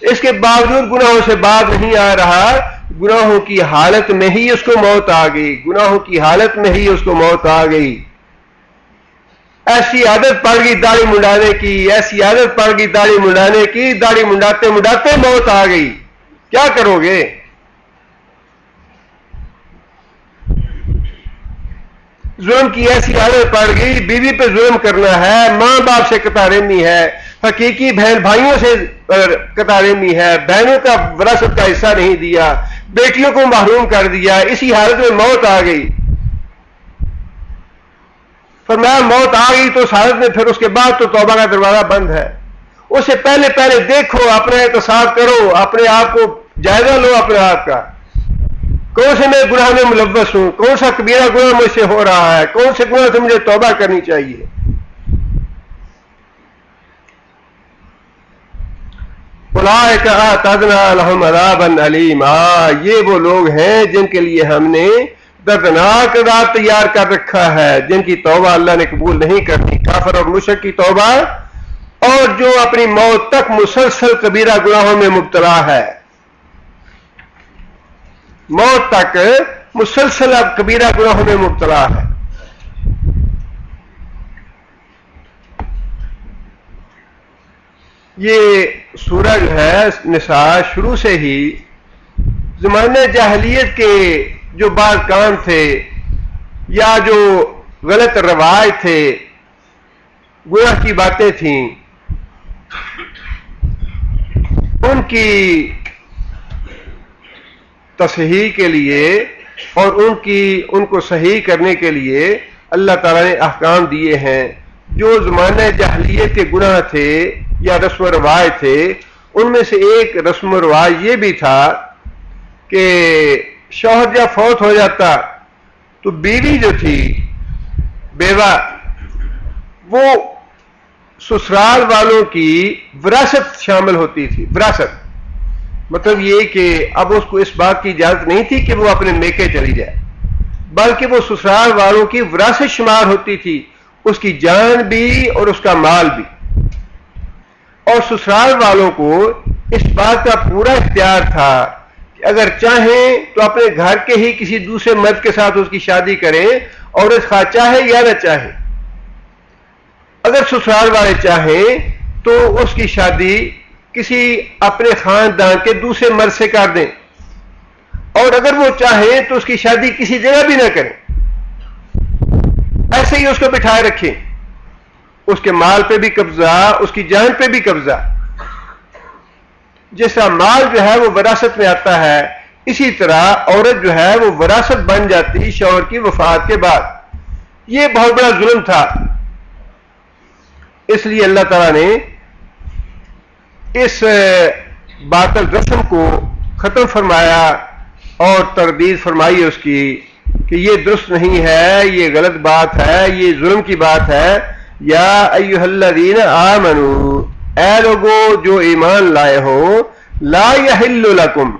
اس کے باوجود گناہوں سے باز نہیں آ رہا، گناہوں کی حالت میں ہی اس کو موت آ گئی، گناہوں کی حالت میں ہی اس کو موت آ گئی۔ ایسی عادت پڑ گئی داڑھی منڈانے کی، ایسی عادت پڑ گئی داڑھی منڈانے کی، داڑھی منڈاتے منڈاتے موت آ گئی، کیا کرو گے؟ ظلم کی ایسی عادت پڑ گئی، بیوی پہ ظلم کرنا ہے، ماں باپ سے قطع رحمی ہے، حقیقی بہن بھائیوں سے قطع رحمی ہے، بہنوں کا وراثت کا حصہ نہیں دیا، بیٹیوں کو محروم کر دیا، اسی حالت میں موت آ گئی۔ فرمایا موت آ گئی تو اس حالت میں پھر اس کے بعد تو توبہ کا دروازہ بند ہے۔ اس سے پہلے دیکھو، اپنا احتساب کرو، اپنے آپ کو جائزہ لو اپنے آپ کا، کون سے میں گناہ میں ملوث ہوں، کون سا کبیرہ گناہ مجھ سے ہو رہا ہے، کون سے گناہ سے مجھے توبہ کرنی چاہیے۔ اولئک اعتدنا لهم عذابا الیما، یہ وہ لوگ ہیں جن کے لیے ہم نے دردناک عذاب تیار کر رکھا ہے، جن کی توبہ اللہ نے قبول نہیں کرنی، کافر اور مشرک کی توبہ، اور جو اپنی موت تک مسلسل کبیرہ گناہوں میں مبتلا ہے، موت تک مسلسل اب کبیرہ گناہوں میں مبتلا ہے۔ یہ سورہ جو ہے نساء شروع سے ہی زمانہ جاہلیت کے جو بعض کام تھے یا جو غلط روایت تھے، گناہ کی باتیں تھیں، ان کی تصحیح کے لیے اور ان کو صحیح کرنے کے لیے اللہ تعالیٰ نے احکام دیے ہیں۔ جو زمانہ جاہلیت کے گناہ تھے یا رسم و رواج تھے، ان میں سے ایک رسم و رواج یہ بھی تھا کہ شوہر جب فوت ہو جاتا تو بیوی جو تھی، بیوہ، وہ سسرال والوں کی وراثت شامل ہوتی تھی۔ وراثت مطلب یہ کہ اب اس کو اس بات کی اجازت نہیں تھی کہ وہ اپنے میکے چلی جائے، بلکہ وہ سسرال والوں کی وراثت شمار ہوتی تھی، اس کی جان بھی اور اس کا مال بھی۔ اور سسرال والوں کو اس بات کا پورا اختیار تھا کہ اگر چاہیں تو اپنے گھر کے ہی کسی دوسرے مرد کے ساتھ اس کی شادی کریں، عورت خواہ چاہے یا نہ چاہے۔ اگر سسرال والے چاہیں تو اس کی شادی کسی اپنے خاندان کے دوسرے مرد سے کر دیں، اور اگر وہ چاہیں تو اس کی شادی کسی جگہ بھی نہ کریں، ایسے ہی اس کو بٹھائے رکھیں، اس کے مال پہ بھی قبضہ، اس کی جان پہ بھی قبضہ۔ جیسا مال جو ہے وہ وراثت میں آتا ہے، اسی طرح عورت جو ہے وہ وراثت بن جاتی شوہر کی وفات کے بعد۔ یہ بہت بڑا ظلم تھا، اس لیے اللہ تعالیٰ نے اس باطل رسم کو ختم فرمایا اور تردید فرمائی اس کی کہ یہ درست نہیں ہے، یہ غلط بات ہے، یہ ظلم کی بات ہے۔ یا ایھا الذین آمنوا، اے لوگو جو ایمان لائے ہو، لا یحل لکم،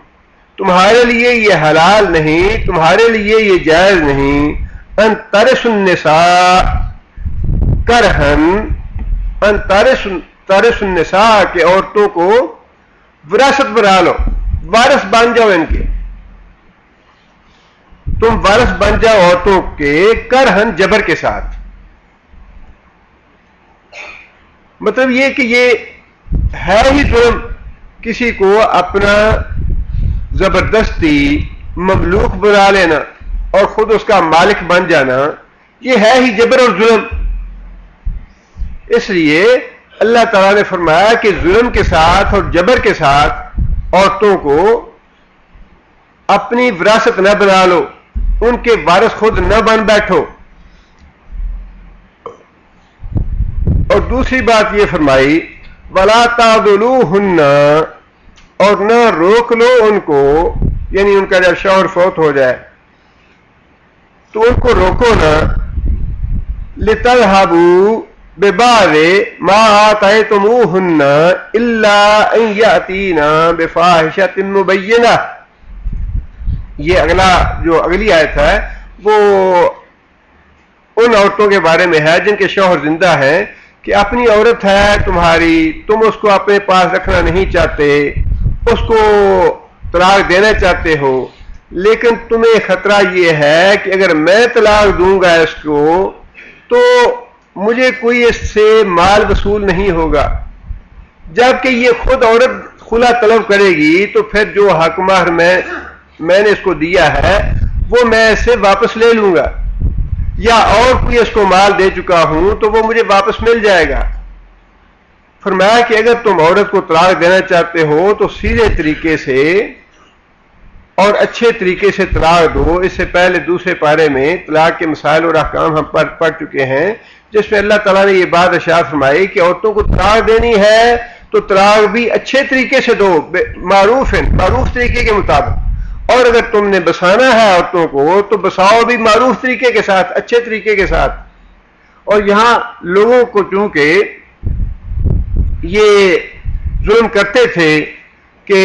تمہارے لیے یہ حلال نہیں، تمہارے لیے یہ جائز نہیں، ان ترثوا النساء کرہن، ان ترثوا النساء کہ عورتوں کو وراثت بنا لو، وارث بن جاؤ ان کے، تم وارث بن جاؤ عورتوں کے، کرہن جبر کے ساتھ۔ مطلب یہ کہ یہ ہے ہی ظلم، کسی کو اپنا زبردستی مملوک بنا لینا اور خود اس کا مالک بن جانا، یہ ہے ہی جبر اور ظلم۔ اس لیے اللہ تعالیٰ نے فرمایا کہ ظلم کے ساتھ اور جبر کے ساتھ عورتوں کو اپنی وراثت نہ بنا لو، ان کے وارث خود نہ بن بیٹھو۔ اور دوسری بات یہ فرمائی وَلَا تَعْضُلُوهُنَّ، اور نہ روک لو ان کو، یعنی ان کا جب شوہر فوت ہو جائے تو ان کو روکو نہ، لِتَذْهَبُوا بِبَعْضِ مَا آتَيْتُمُوهُنَّ إِلَّا أَن يَأْتِينَ بِفَاحِشَةٍ مُبَيِّنَةٍ۔ یہ اگلی آیت ہے وہ ان عورتوں کے بارے میں ہے جن کے شوہر زندہ ہیں، کہ اپنی عورت ہے تمہاری، تم اس کو اپنے پاس رکھنا نہیں چاہتے، اس کو طلاق دینا چاہتے ہو، لیکن تمہیں خطرہ یہ ہے کہ اگر میں طلاق دوں گا اس کو تو مجھے کوئی اس سے مال وصول نہیں ہوگا، جبکہ یہ خود عورت خلا طلب کرے گی تو پھر جو حق مہر میں نے اس کو دیا ہے وہ میں اسے واپس لے لوں گا، یا اور کوئی اس کو مال دے چکا ہوں تو وہ مجھے واپس مل جائے گا۔ فرمایا کہ اگر تم عورت کو طلاق دینا چاہتے ہو تو سیدھے طریقے سے اور اچھے طریقے سے طلاق دو۔ اس سے پہلے دوسرے پارے میں طلاق کے مسائل اور احکام ہم پڑھ چکے ہیں، جس میں اللہ تعالیٰ نے یہ بات ارشاد فرمائی کہ عورتوں کو طلاق دینی ہے تو طلاق بھی اچھے طریقے سے دو، معروف طریقے کے مطابق، اور اگر تم نے بسانا ہے عورتوں کو تو بساؤ بھی معروف طریقے کے ساتھ، اچھے طریقے کے ساتھ۔ اور یہاں لوگوں کو چونکہ یہ ظلم کرتے تھے کہ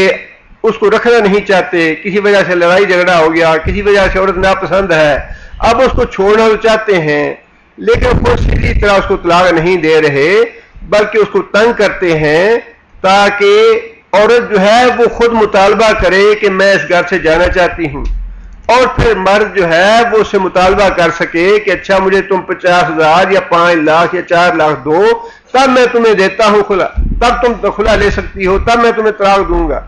اس کو رکھنا نہیں چاہتے، کسی وجہ سے لڑائی جھگڑا ہو گیا، کسی وجہ سے عورت ناپسند ہے، اب اس کو چھوڑنا تو چاہتے ہیں لیکن خود سیدھی طرح اس کو طلاق نہیں دے رہے، بلکہ اس کو تنگ کرتے ہیں تاکہ عورت جو ہے وہ خود مطالبہ کرے کہ میں اس گھر سے جانا چاہتی ہوں، اور پھر مرد جو ہے وہ اس سے مطالبہ کر سکے کہ اچھا مجھے تم 50,000 یا 5 لاکھ یا 4 لاکھ دو، تب میں تمہیں دیتا ہوں خلا۔ تب تم خلا لے سکتی ہو، تب میں تمہیں طلاق دوں گا.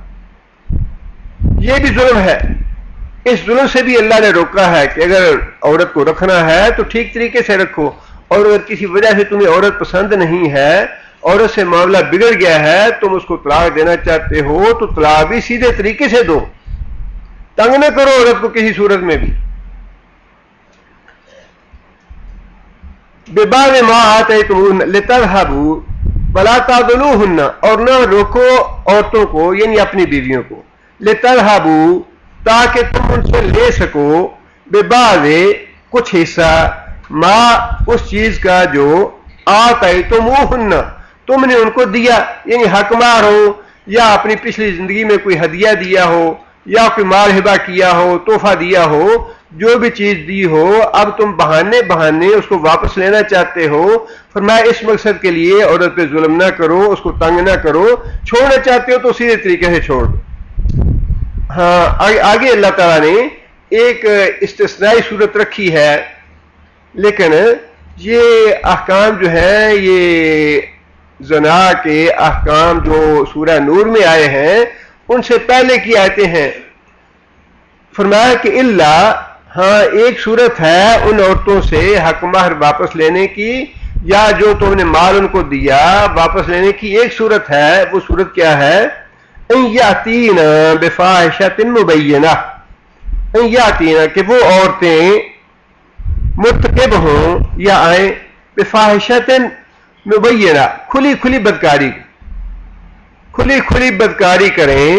یہ بھی ظلم ہے. اس ظلم سے بھی اللہ نے روکا ہے کہ اگر عورت کو رکھنا ہے تو ٹھیک طریقے سے رکھو، اور اگر کسی وجہ سے تمہیں عورت پسند نہیں ہے، عورت سے معاملہ بگڑ گیا ہے، تم اس کو طلاق دینا چاہتے ہو تو طلاق بھی سیدھے طریقے سے دو، تنگ نہ کرو عورت کو کسی صورت میں بھی. بِبَعْضِ مَا آتَيْتُمُوهُنَّ لِتَذْهَبُوا وَلَا تَعْضُلُوهُنَّ، اور نہ روکو عورتوں کو یعنی اپنی بیویوں کو، لِتَذْهَبُوا تاکہ تم ان سے لے سکو، بِبَعْضِ کچھ حصہ، ما اس چیز کا جو آتَيْتُمُوهُنَّ تم نے ان کو دیا، یعنی حق مہر ہو یا اپنی پچھلی زندگی میں کوئی ہدیہ دیا ہو یا کوئی مال ہبہ کیا ہو، تحفہ دیا ہو، جو بھی چیز دی ہو، اب تم بہانے اس کو واپس لینا چاہتے ہو. فرمایا اس مقصد کے لیے عورت پہ ظلم نہ کرو، اس کو تنگ نہ کرو، چھوڑنا چاہتے ہو تو سیدھے طریقے سے چھوڑ دو. ہاں آگے اللہ تعالیٰ نے ایک استثنائی صورت رکھی ہے، لیکن یہ احکام جو ہیں، یہ زنا کے احکام جو سورہ نور میں آئے ہیں ان سے پہلے کی آیتیں ہیں. فرمایا کہ اللہ، ہاں ایک صورت ہے ان عورتوں سے حق مہر واپس لینے کی یا جو تم نے مال ان کو دیا واپس لینے کی ایک صورت ہے. وہ صورت کیا ہے؟ ان یاتین بفاحشۃ مبینہ، ان یاتین کہ وہ عورتیں مرتکب ہوں یا آئیں، بفاحشۃ مبینہ کھلی بدکاری کریں،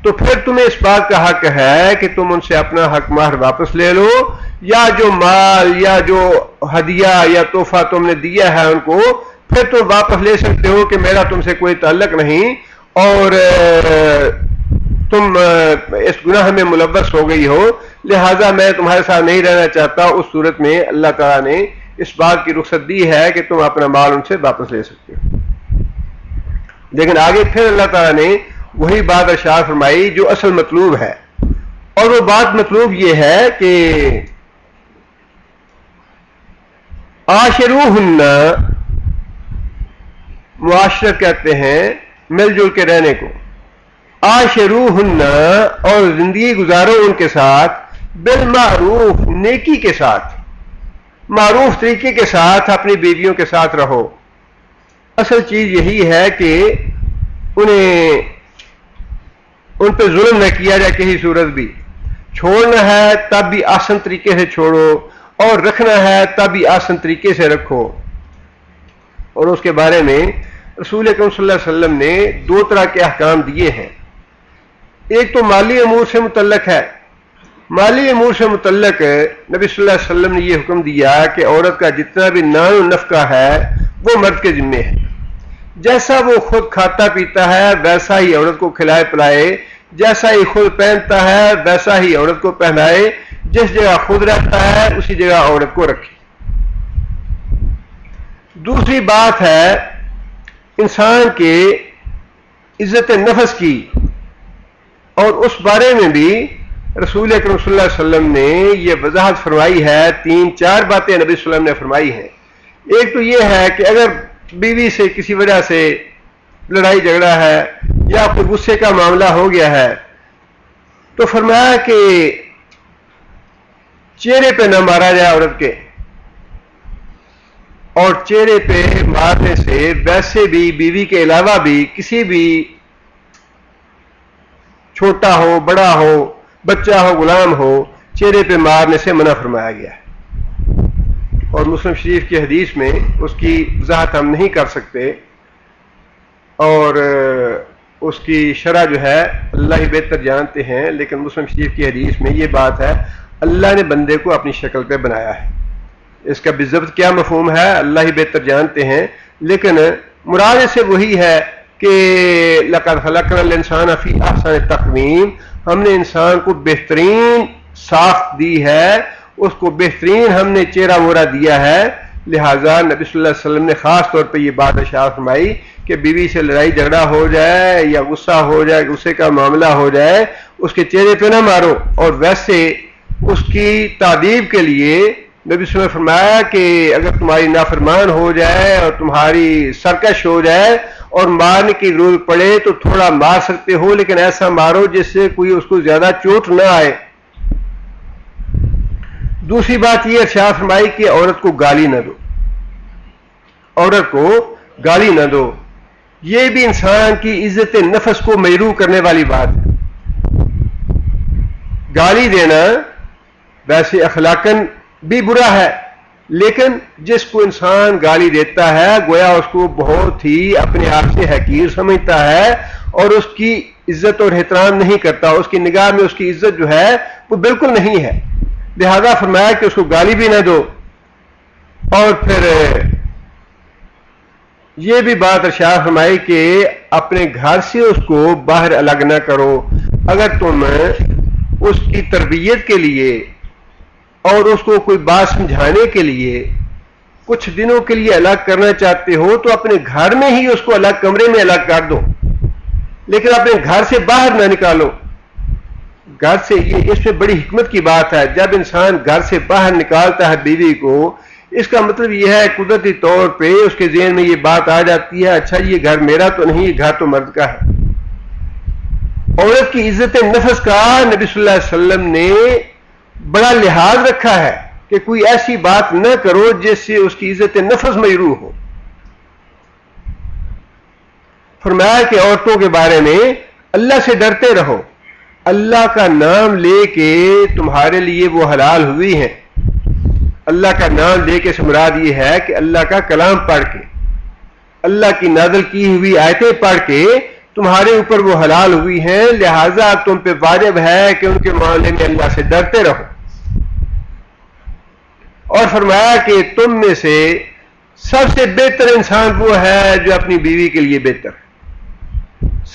تو پھر تمہیں اس بات کا حق ہے کہ تم ان سے اپنا حق مہر واپس لے لو، یا جو مال یا جو ہدیہ یا تحفہ تم نے دیا ہے ان کو پھر تم واپس لے سکتے ہو کہ میرا تم سے کوئی تعلق نہیں اور تم اس گناہ میں ملوث ہو گئی ہو، لہذا میں تمہارے ساتھ نہیں رہنا چاہتا. اس صورت میں اللہ تعالیٰ نے اس بات کی رخصت دی ہے کہ تم اپنا مال ان سے واپس لے سکتے ہو. لیکن آگے پھر اللہ تعالیٰ نے وہی بات ارشاد فرمائی جو اصل مطلوب ہے، اور وہ بات مطلوب یہ ہے کہ عاشروہن، معاشرت کہتے ہیں مل جل کے رہنے کو، عاشروہن اور زندگی گزارو ان کے ساتھ، بالمعروف نیکی کے ساتھ، معروف طریقے کے ساتھ اپنی بیویوں کے ساتھ رہو. اصل چیز یہی ہے کہ انہیں ان پہ ظلم نہ کیا جائے کسی صورت بھی. چھوڑنا ہے تب بھی آسن طریقے سے چھوڑو، اور رکھنا ہے تب بھی آسن طریقے سے رکھو. اور اس کے بارے میں رسول اکرم صلی اللہ علیہ وسلم نے دو طرح کے احکام دیے ہیں. ایک تو مالی امور سے متعلق ہے. مالی امور سے متعلق نبی صلی اللہ علیہ وسلم نے یہ حکم دیا کہ عورت کا جتنا بھی نان و نفقہ ہے وہ مرد کے ذمے ہے. جیسا وہ خود کھاتا پیتا ہے ویسا ہی عورت کو کھلائے پلائے، جیسا ہی خود پہنتا ہے ویسا ہی عورت کو پہنائے، جس جگہ خود رہتا ہے اسی جگہ عورت کو رکھے. دوسری بات ہے انسان کے عزت نفس کی، اور اس بارے میں بھی رسول اکرم صلی اللہ علیہ وسلم نے یہ وضاحت فرمائی ہے. 3-4 باتیں نبی صلی اللہ علیہ وسلم نے فرمائی ہیں. ایک تو یہ ہے کہ اگر بیوی سے کسی وجہ سے لڑائی جھگڑا ہے یا کوئی غصے کا معاملہ ہو گیا ہے تو فرمایا کہ چہرے پہ نہ مارا جائے عورت کے، اور چہرے پہ مارنے سے ویسے بھی بیوی کے علاوہ بھی کسی بھی چھوٹا ہو بڑا ہو بچہ ہو غلام ہو چہرے پہ مارنے سے منع فرمایا گیا ہے. اور مسلم شریف کی حدیث میں اس کی وضاحت ہم نہیں کر سکتے، اور اس کی شرح جو ہے اللہ ہی بہتر جانتے ہیں، لیکن مسلم شریف کی حدیث میں یہ بات ہے اللہ نے بندے کو اپنی شکل پہ بنایا ہے. اس کا بالضبط کیا مفہوم ہے اللہ ہی بہتر جانتے ہیں، لیکن مراد سے وہی ہے کہ لقد خلقنا الانسان فی احسن تقویم، ہم نے انسان کو بہترین ساخت دی ہے، اس کو بہترین ہم نے چہرہ مورا دیا ہے. لہٰذا نبی صلی اللہ علیہ وسلم نے خاص طور پہ یہ بات ارشاد فرمائی کہ بیوی سے لڑائی جھگڑا ہو جائے یا غصہ ہو جائے، غصے کا معاملہ ہو جائے، اس کے چہرے پہ نہ مارو. اور ویسے اس کی تعدیب کے لیے نبی صلی اللہ علیہ وسلم نے فرمایا کہ اگر تمہاری نافرمان ہو جائے اور تمہاری سرکش ہو جائے اور مارنے کی ضرورت پڑے تو تھوڑا مار سکتے ہو، لیکن ایسا مارو جس سے کوئی اس کو زیادہ چوٹ نہ آئے۔ دوسری بات یہ ارشاد فرمائی کہ عورت کو گالی نہ دو، عورت کو گالی نہ دو، یہ بھی انسان کی عزت نفس کو مجروح کرنے والی بات ہے۔ گالی دینا ویسے اخلاقاً بھی برا ہے، لیکن جس کو انسان گالی دیتا ہے گویا اس کو بہت ہی اپنے آپ سے حقیر سمجھتا ہے اور اس کی عزت اور احترام نہیں کرتا، اس کی نگاہ میں اس کی عزت جو ہے وہ بالکل نہیں ہے۔ لہذا فرمایا کہ اس کو گالی بھی نہ دو، اور پھر یہ بھی بات ارشاد فرمائی کہ اپنے گھر سے اس کو باہر الگ نہ کرو۔ اگر تم اس کی تربیت کے لیے اور اس کو کوئی بات سمجھانے کے لیے کچھ دنوں کے لیے الگ کرنا چاہتے ہو تو اپنے گھر میں ہی اس کو الگ کمرے میں الگ کر دو، لیکن اپنے گھر سے باہر نہ نکالو۔ گھر سے اس میں بڑی حکمت کی بات ہے، جب انسان گھر سے باہر نکالتا ہے بیوی کو، اس کا مطلب یہ ہے قدرتی طور پہ اس کے ذہن میں یہ بات آ جاتی ہے اچھا یہ گھر میرا تو نہیں، یہ گھر تو مرد کا ہے۔ عورت کی عزت نفس کا نبی صلی اللہ علیہ وسلم نے بڑا لحاظ رکھا ہے کہ کوئی ایسی بات نہ کرو جس سے اس کی عزت نفس مجروح ہو۔ فرمایا کہ عورتوں کے بارے میں اللہ سے ڈرتے رہو، اللہ کا نام لے کے تمہارے لیے وہ حلال ہوئی ہیں۔ اللہ کا نام لے کے مراد یہ ہے کہ اللہ کا کلام پڑھ کے، اللہ کی نازل کی ہوئی آیتیں پڑھ کے تمہارے اوپر وہ حلال ہوئی ہیں، لہذا تم پہ واجب ہے کہ ان کے معاملے میں اللہ سے ڈرتے رہو۔ اور فرمایا کہ تم میں سے سب سے بہتر انسان وہ ہے جو اپنی بیوی کے لیے بہتر ہے،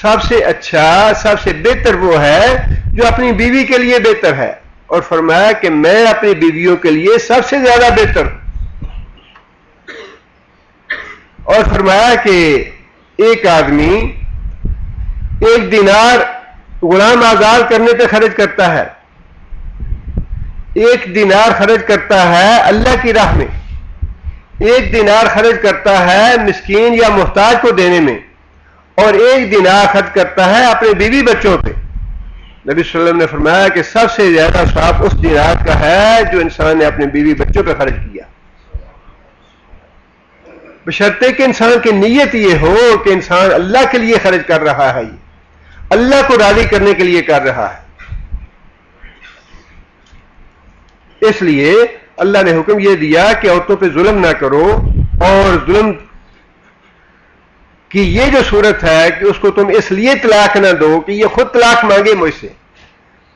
سب سے اچھا سب سے بہتر وہ ہے جو اپنی بیوی کے لیے بہتر ہے، اور فرمایا کہ میں اپنی بیویوں کے لیے سب سے زیادہ بہتر ہوں۔ اور فرمایا کہ ایک آدمی 1 دینار غلام آزاد کرنے پہ خرچ کرتا ہے، 1 دینار خرچ کرتا ہے اللہ کی راہ میں، 1 دینار خرچ کرتا ہے مسکین یا محتاج کو دینے میں، اور 1 دینار خرچ کرتا ہے اپنے بیوی بچوں پہ۔ نبی صلی اللہ علیہ وسلم نے فرمایا کہ سب سے زیادہ ثواب اس دینار کا ہے جو انسان نے اپنے بیوی بچوں پہ خرچ کیا، بشرطے کہ انسان کی نیت یہ ہو کہ انسان اللہ کے لیے خرچ کر رہا ہے، یہ اللہ کو راضی کرنے کے لیے کر رہا ہے۔ اس لیے اللہ نے حکم یہ دیا کہ عورتوں پہ ظلم نہ کرو، اور ظلم کی یہ جو صورت ہے کہ اس کو تم اس لیے طلاق نہ دو کہ یہ خود طلاق مانگے مجھ سے،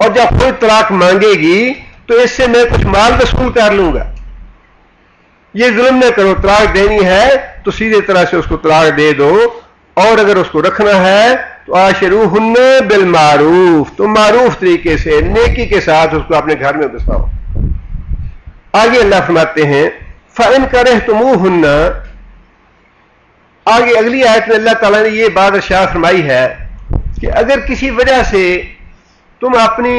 اور جب خود طلاق مانگے گی تو اس سے میں کچھ مال وصول کر لوں گا۔ یہ ظلم نہ کرو، طلاق دینی ہے تو سیدھے طرح سے اس کو طلاق دے دو، اور اگر اس کو رکھنا ہے تو عاشروہن بالمعروف، تو معروف طریقے سے نیکی کے ساتھ اس کو اپنے گھر میں بساؤ۔ آگے اللہ فرماتے ہیں فَإِنْ كَرِهْتُمُوهُنَّ، آگے اگلی آیت میں اللہ تعالیٰ نے یہ بات ارشاد فرمائی ہے کہ اگر کسی وجہ سے تم اپنی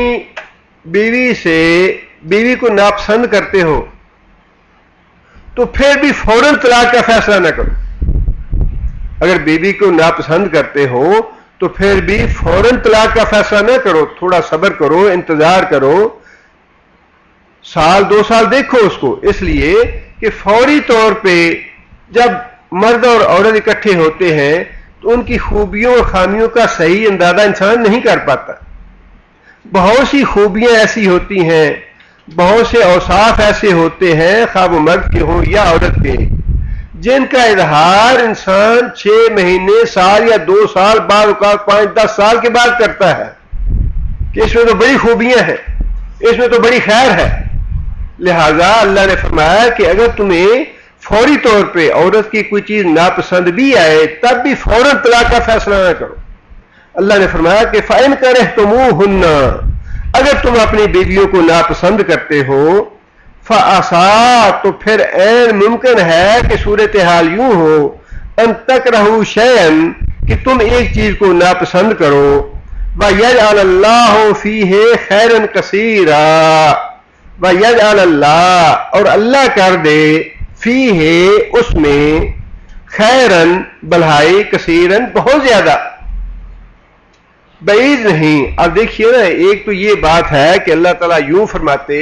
بیوی کو ناپسند کرتے ہو تو پھر بھی فوراً طلاق کا فیصلہ نہ کرو۔ اگر بیوی کو ناپسند کرتے ہو تو پھر بھی فوراً طلاق کا فیصلہ نہ کرو، تھوڑا صبر کرو، انتظار کرو، 1-2 سال دیکھو اس کو، اس لیے کہ فوری طور پہ جب مرد اور عورت اکٹھے ہوتے ہیں تو ان کی خوبیوں اور خامیوں کا صحیح اندازہ انسان نہیں کر پاتا۔ بہت سی خوبیاں ایسی ہوتی ہیں، بہت سے اوصاف ایسے ہوتے ہیں خواہ وہ مرد کے ہوں یا عورت کے، جن کا اظہار انسان 6 مہینے، سال یا 2 سال، بعض اوقات 5-10 سال کے بعد کرتا ہے کہ اس میں تو بڑی خوبیاں ہیں، اس میں تو بڑی خیر ہے۔ لہذا اللہ نے فرمایا کہ اگر تمہیں فوری طور پہ عورت کی کوئی چیز ناپسند بھی آئے تب بھی فوراً طلاق کا فیصلہ نہ کرو۔ اللہ نے فرمایا کہ فَإِنْ كَرِهْتُمُوهُنَّ، اگر تم اپنی بیویوں کو ناپسند کرتے ہو، فَعَسَىٰ، تو پھر عین ممکن ہے کہ صورتحال یوں ہو، أَن تَكْرَهُوا شَيْئًا، کہ تم ایک چیز کو ناپسند کرو، وَيَجْعَلَ اللَّهُ فِيهِ خَيْرًا كَثِيرًا، وَيَجْعَلَ اللَّهُ، اور اللہ کر دے، فِيهِ، اس میں، خیرن بھلائی کثیرن بہت زیادہ بعید نہیں. اب دیکھیے نا ایک تو یہ بات ہے کہ اللہ تعالیٰ یوں فرماتے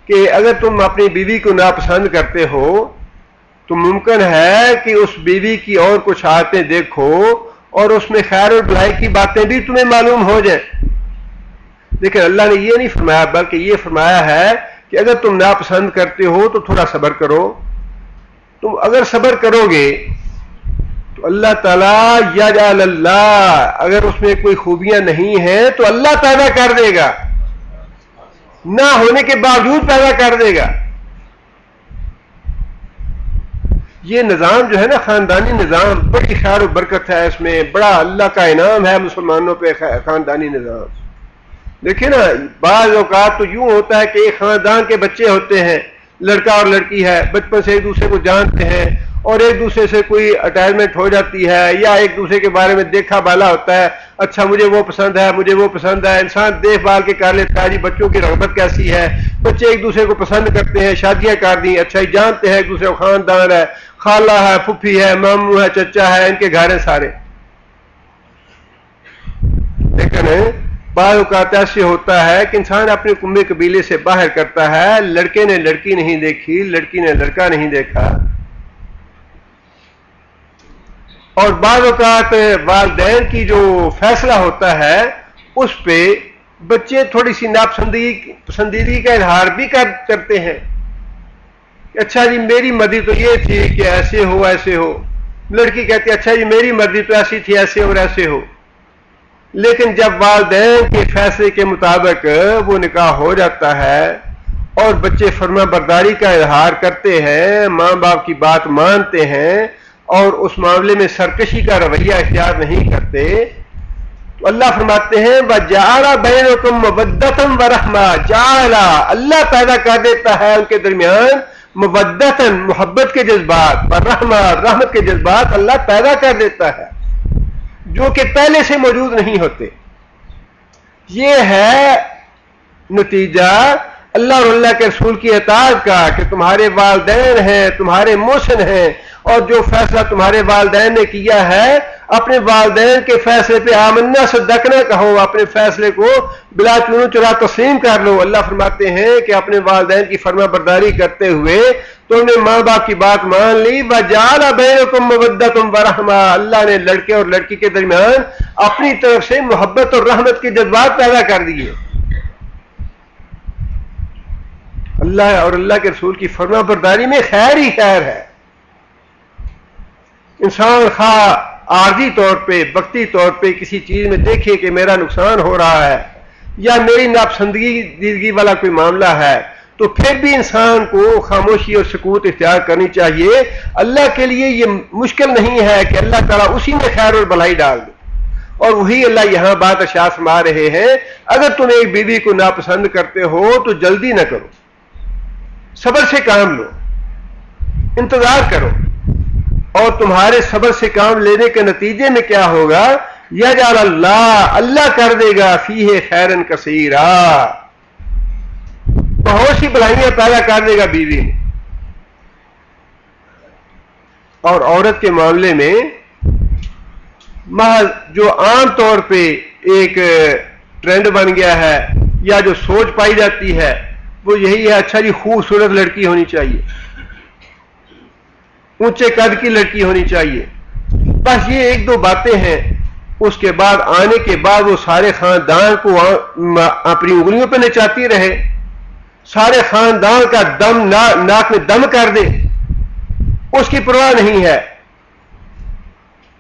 کہ اگر تم اپنی بیوی کو ناپسند کرتے ہو تو ممکن ہے کہ اس بیوی کی اور کچھ عادتیں دیکھو اور اس میں خیر اور بھلائی کی باتیں بھی تمہیں معلوم ہو جائیں. لیکن اللہ نے یہ نہیں فرمایا بلکہ یہ فرمایا ہے کہ اگر تم ناپسند کرتے ہو تو تھوڑا صبر کرو. تم اگر صبر کرو گے تو اللہ تعالیٰ یجعل اللہ، اگر اس میں کوئی خوبیاں نہیں ہیں تو اللہ پیدا کر دے گا، نہ ہونے کے باوجود پیدا کر دے گا. یہ نظام جو ہے نا خاندانی نظام، بڑی خیر و برکت ہے اس میں، بڑا اللہ کا انعام ہے مسلمانوں پہ خاندانی نظام. دیکھیں نا بعض اوقات تو یوں ہوتا ہے کہ ایک خاندان کے بچے ہوتے ہیں، لڑکا اور لڑکی ہے، بچپن سے ایک دوسرے کو جانتے ہیں اور ایک دوسرے سے کوئی اٹیچمنٹ ہو جاتی ہے یا ایک دوسرے کے بارے میں دیکھا بالا ہوتا ہے، اچھا مجھے وہ پسند ہے، مجھے وہ پسند ہے. انسان دیکھ بھال کے کر لیتا ہے جی بچوں کی رغبت کیسی ہے، بچے ایک دوسرے کو پسند کرتے ہیں، شادیاں کر دیں، اچھا ہی جانتے ہیں ایک دوسرے کو، خاندان ہے، خالہ ہے، پھپھی ہے، ماموں ہے، چچا ہے، ان کے گھر ہیں سارے. لیکن بعض اوقات ایسے ہوتا ہے کہ انسان اپنے کنبے قبیلے سے باہر کرتا ہے، لڑکے نے لڑکی نہیں دیکھی، لڑکی نے لڑکا نہیں دیکھا. اور بعض اوقات والدین کی جو فیصلہ ہوتا ہے اس پہ بچے تھوڑی سی ناپسندیدگی کا اظہار بھی کرتے ہیں. اچھا جی میری مرضی تو یہ تھی کہ ایسے ہو ایسے ہو. لڑکی کہتی ہے اچھا جی میری مرضی تو ایسی تھی ایسے اور ایسے ہو. لیکن جب والدین کے فیصلے کے مطابق وہ نکاح ہو جاتا ہے اور بچے فرما برداری کا اظہار کرتے ہیں، ماں باپ کی بات مانتے ہیں اور اس معاملے میں سرکشی کا رویہ اختیار نہیں کرتے، تو اللہ فرماتے ہیں وَجَعَلَ بَيْنَكُمْ مَوَدَّةً وَرَحْمَةً. جعل اللہ پیدا کر دیتا ہے ان کے درمیان مودتاً محبت کے جذبات، ورحمہ رحمت کے جذبات اللہ پیدا کر دیتا ہے جو کہ پہلے سے موجود نہیں ہوتے. یہ ہے نتیجہ اللہ اور اللہ کے رسول کی اطاعت کا کہ تمہارے والدین ہیں، تمہارے محسن ہیں، اور جو فیصلہ تمہارے والدین نے کیا ہے اپنے والدین کے فیصلے پہ آمنا صدقنا کہو، اپنے فیصلے کو بلا چونو چرا تسلیم کر لو. اللہ فرماتے ہیں کہ اپنے والدین کی فرما برداری کرتے ہوئے تم نے ماں باپ کی بات مان لی. وَجَعَلَ بَيْنَكُمْ مَوَدَّةً وَرَحْمَةً. اللہ نے لڑکے اور لڑکی کے درمیان اپنی طرف سے محبت اور رحمت کے جذبات پیدا کر دیے. اللہ اور اللہ کے رسول کی فرما برداری میں خیر ہی خیر ہے. انسان خواہ عارضی طور پہ وقتی طور پہ کسی چیز میں دیکھے کہ میرا نقصان ہو رہا ہے یا میری ناپسندیدگی والا کوئی معاملہ ہے تو پھر بھی انسان کو خاموشی اور سکوت اختیار کرنی چاہیے. اللہ کے لیے یہ مشکل نہیں ہے کہ اللہ تعالیٰ اسی میں خیر اور بھلائی ڈال دے. اور وہی اللہ یہاں بات ارشاد فرما رہے ہیں اگر تم ایک بیوی کو ناپسند کرتے ہو تو جلدی نہ کرو، صبر سے کام لو، انتظار کرو. اور تمہارے صبر سے کام لینے کے نتیجے میں کیا ہوگا؟ یجعل اللہ کر دے گا فیہ خیرن کثیرا، بہت سی بھلائیاں پیدا کر دے گا بیوی میں. اور عورت کے معاملے میں محض جو عام طور پہ ایک ٹرینڈ بن گیا ہے یا جو سوچ پائی جاتی ہے وہ یہی ہے اچھا جی خوبصورت لڑکی ہونی چاہیے، اونچے قد کی لڑکی ہونی چاہیے. بس یہ ایک دو باتیں ہیں. اس کے بعد آنے کے بعد وہ سارے خاندان کو اپنی انگلیوں پہ نچاتی رہے، سارے خاندان کا دم ناک میں دم کر دے، اس کی پرواہ نہیں ہے.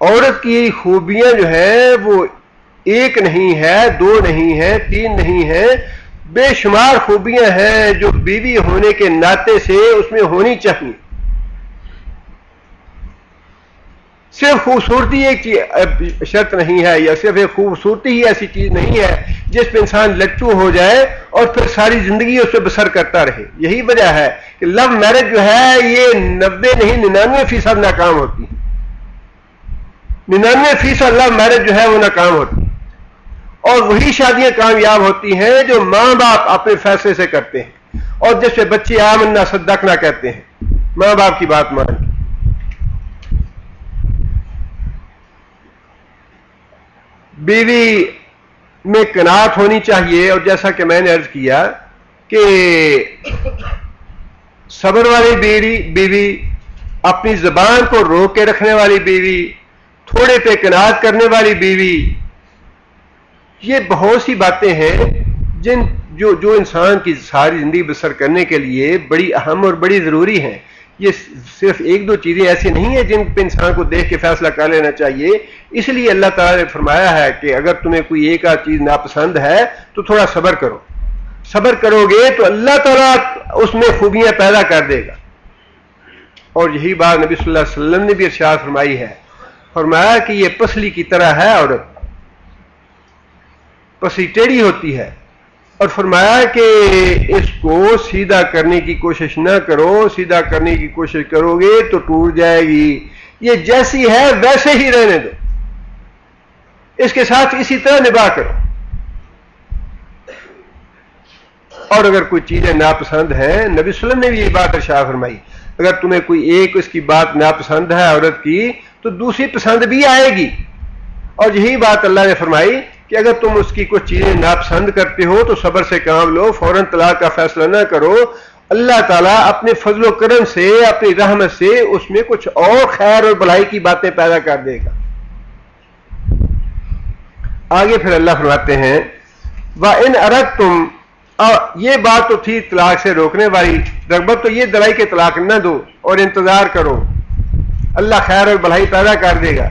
عورت کی خوبیاں جو ہیں وہ ایک نہیں ہے، دو نہیں ہے، تین نہیں ہے، بے شمار خوبیاں ہیں جو بیوی ہونے کے ناطے سے اس میں ہونی چاہیے. صرف خوبصورتی ایک شرط نہیں ہے، یا صرف ایک خوبصورتی ہی ایسی چیز نہیں ہے جس پہ انسان لچو ہو جائے اور پھر ساری زندگی اس پہ بسر کرتا رہے. یہی وجہ ہے کہ لو میرج جو ہے یہ 90 نہیں 99% ناکام ہوتی ہے. 99% لو میرج جو ہے وہ ناکام ہوتی ہے. اور وہی شادیاں کامیاب ہوتی ہیں جو ماں باپ اپنے فیصلے سے کرتے ہیں اور جس پہ بچے آمنا صدقنا کہتے ہیں، ماں باپ کی بات مان کے. بیوی میں قناعت ہونی چاہیے، اور جیسا کہ میں نے عرض کیا کہ صبر والی بیوی، اپنی زبان کو روک کے رکھنے والی بیوی، تھوڑے پہ قناعت کرنے والی بیوی، یہ بہت سی باتیں ہیں جو انسان کی ساری زندگی بسر کرنے کے لیے بڑی اہم اور بڑی ضروری ہیں۔ یہ صرف ایک دو چیزیں ایسی نہیں ہیں جن پہ انسان کو دیکھ کے فیصلہ کر لینا چاہیے۔ اس لیے اللہ تعالیٰ نے فرمایا ہے کہ اگر تمہیں کوئی ایک آدھ چیز ناپسند ہے تو تھوڑا صبر کرو، صبر کرو گے تو اللہ تعالیٰ اس میں خوبیاں پیدا کر دے گا۔ اور یہی بات نبی صلی اللہ علیہ وسلم نے بھی ارشاد فرمائی ہے، فرمایا کہ یہ پسلی کی طرح ہے، عورت پسلی ٹیڑھی ہوتی ہے، اور فرمایا کہ اس کو سیدھا کرنے کی کوشش نہ کرو، سیدھا کرنے کی کوشش کرو گے تو ٹوٹ جائے گی، یہ جیسی ہے ویسے ہی رہنے دو، اس کے ساتھ اسی طرح نباہ کرو۔ اور اگر کوئی چیزیں ناپسند ہیں، نبی صلی اللہ علیہ وسلم نے بھی یہ بات ارشاد فرمائی، اگر تمہیں کوئی ایک اس کی بات ناپسند ہے عورت کی تو دوسری پسند بھی آئے گی۔ اور یہی بات اللہ نے فرمائی کہ اگر تم اس کی کچھ چیزیں ناپسند کرتے ہو تو صبر سے کام لو، فوراً طلاق کا فیصلہ نہ کرو، اللہ تعالیٰ اپنے فضل و کرم سے، اپنی رحمت سے اس میں کچھ اور خیر اور بھلائی کی باتیں پیدا کر دے گا۔ آگے پھر اللہ فرماتے ہیں وَإِنْ أَرَدْتُمْ، یہ بات تو تھی طلاق سے روکنے والی، رغبت تو یہ دلائی کہ طلاق نہ دو اور انتظار کرو، اللہ خیر اور بھلائی پیدا کر دے گا۔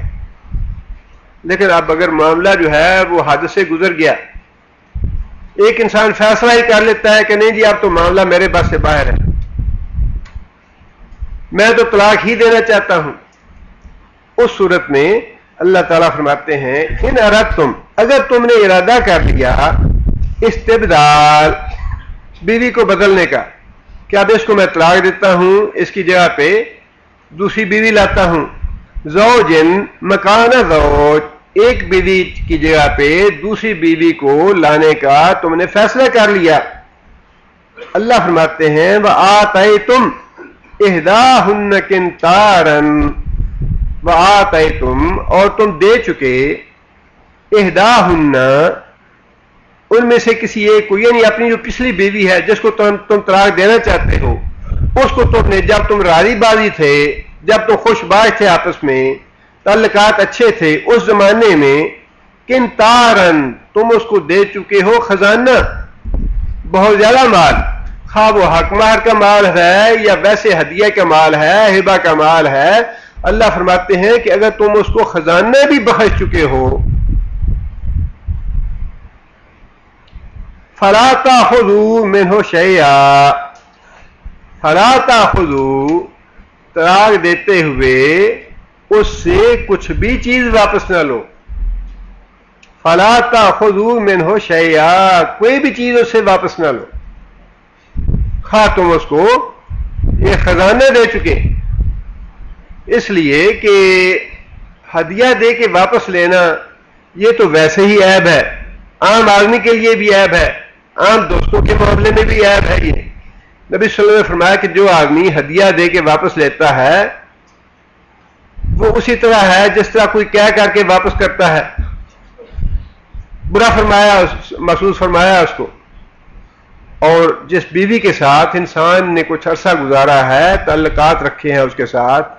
لیکن اب اگر معاملہ جو ہے وہ حد سے گزر گیا، ایک انسان فیصلہ ہی کر لیتا ہے کہ نہیں جی اب تو معاملہ میرے بس سے باہر ہے، میں تو طلاق ہی دینا چاہتا ہوں، اس صورت میں اللہ تعالیٰ فرماتے ہیں ان اردتم، اگر تم نے ارادہ کر لیا استبدال، بیوی کو بدلنے کا، کہ اب اس کو میں طلاق دیتا ہوں، اس کی جگہ پہ دوسری بیوی لاتا ہوں، زوجن مکان زوج، ایک بیوی کی جگہ پہ دوسری بیوی کو لانے کا تم نے فیصلہ کر لیا، اللہ فرماتے ہیں وآتیتم احداہن قنطارا، وآتیتم، اور تم دے چکے، احداہن، ان میں سے کسی ایک کو، یعنی اپنی جو پچھلی بیوی ہے جس کو تم طلاق دینا چاہتے ہو، اس کو تم نے، جب تم راضی بازی تھے، جب تم خوش باش تھے، آپس میں تعلقات اچھے تھے، اس زمانے میں قنطارن، تم اس کو دے چکے ہو خزانہ، بہت زیادہ مال، خواہ وہ حق مہر کا مال ہے یا ویسے ہدیہ کا مال ہے، ہبہ کا مال ہے، اللہ فرماتے ہیں کہ اگر تم اس کو خزانہ بھی بخش چکے ہو، فَلَا تَأْخُذُوا مِنْهُ شَيْئًا، فَلَا تَأْخُذُوا، طلاق دیتے ہوئے اس سے کچھ بھی چیز واپس نہ لو، فَلَا تَأْخُذُوا مِنْهُ شَيْئًا، کوئی بھی چیز اس سے واپس نہ لو، خواہ تم اس کو یہ خزانہ دے چکے، اس لیے کہ ہدیہ دے کے واپس لینا یہ تو ویسے ہی عیب ہے، عام آدمی کے لیے بھی عیب ہے، عام دوستوں کے معاملے میں بھی عیب ہے۔ یہ نبی صلی اللہ علیہ وسلم نے فرمایا کہ جو آدمی ہدیہ دے کے واپس لیتا ہے وہ اسی طرح ہے جس طرح کوئی کہہ کر کے واپس کرتا ہے، برا فرمایا، محسوس فرمایا اس کو۔ اور جس بیوی کے ساتھ انسان نے کچھ عرصہ گزارا ہے، تعلقات رکھے ہیں اس کے ساتھ،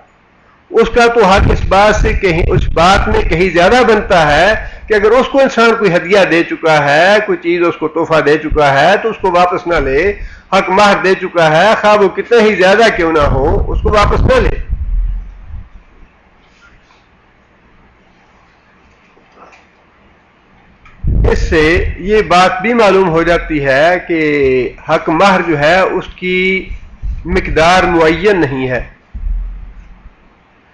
اس کا تو حق اس بات میں کہیں زیادہ بنتا ہے کہ اگر اس کو انسان کوئی ہدیہ دے چکا ہے، کوئی چیز اس کو تحفہ دے چکا ہے تو اس کو واپس نہ لے، حق مہر دے چکا ہے، خواہ وہ کتنا ہی زیادہ کیوں نہ ہو، اس کو واپس نہ لے۔ اس سے یہ بات بھی معلوم ہو جاتی ہے کہ حق مہر جو ہے اس کی مقدار معین نہیں ہے،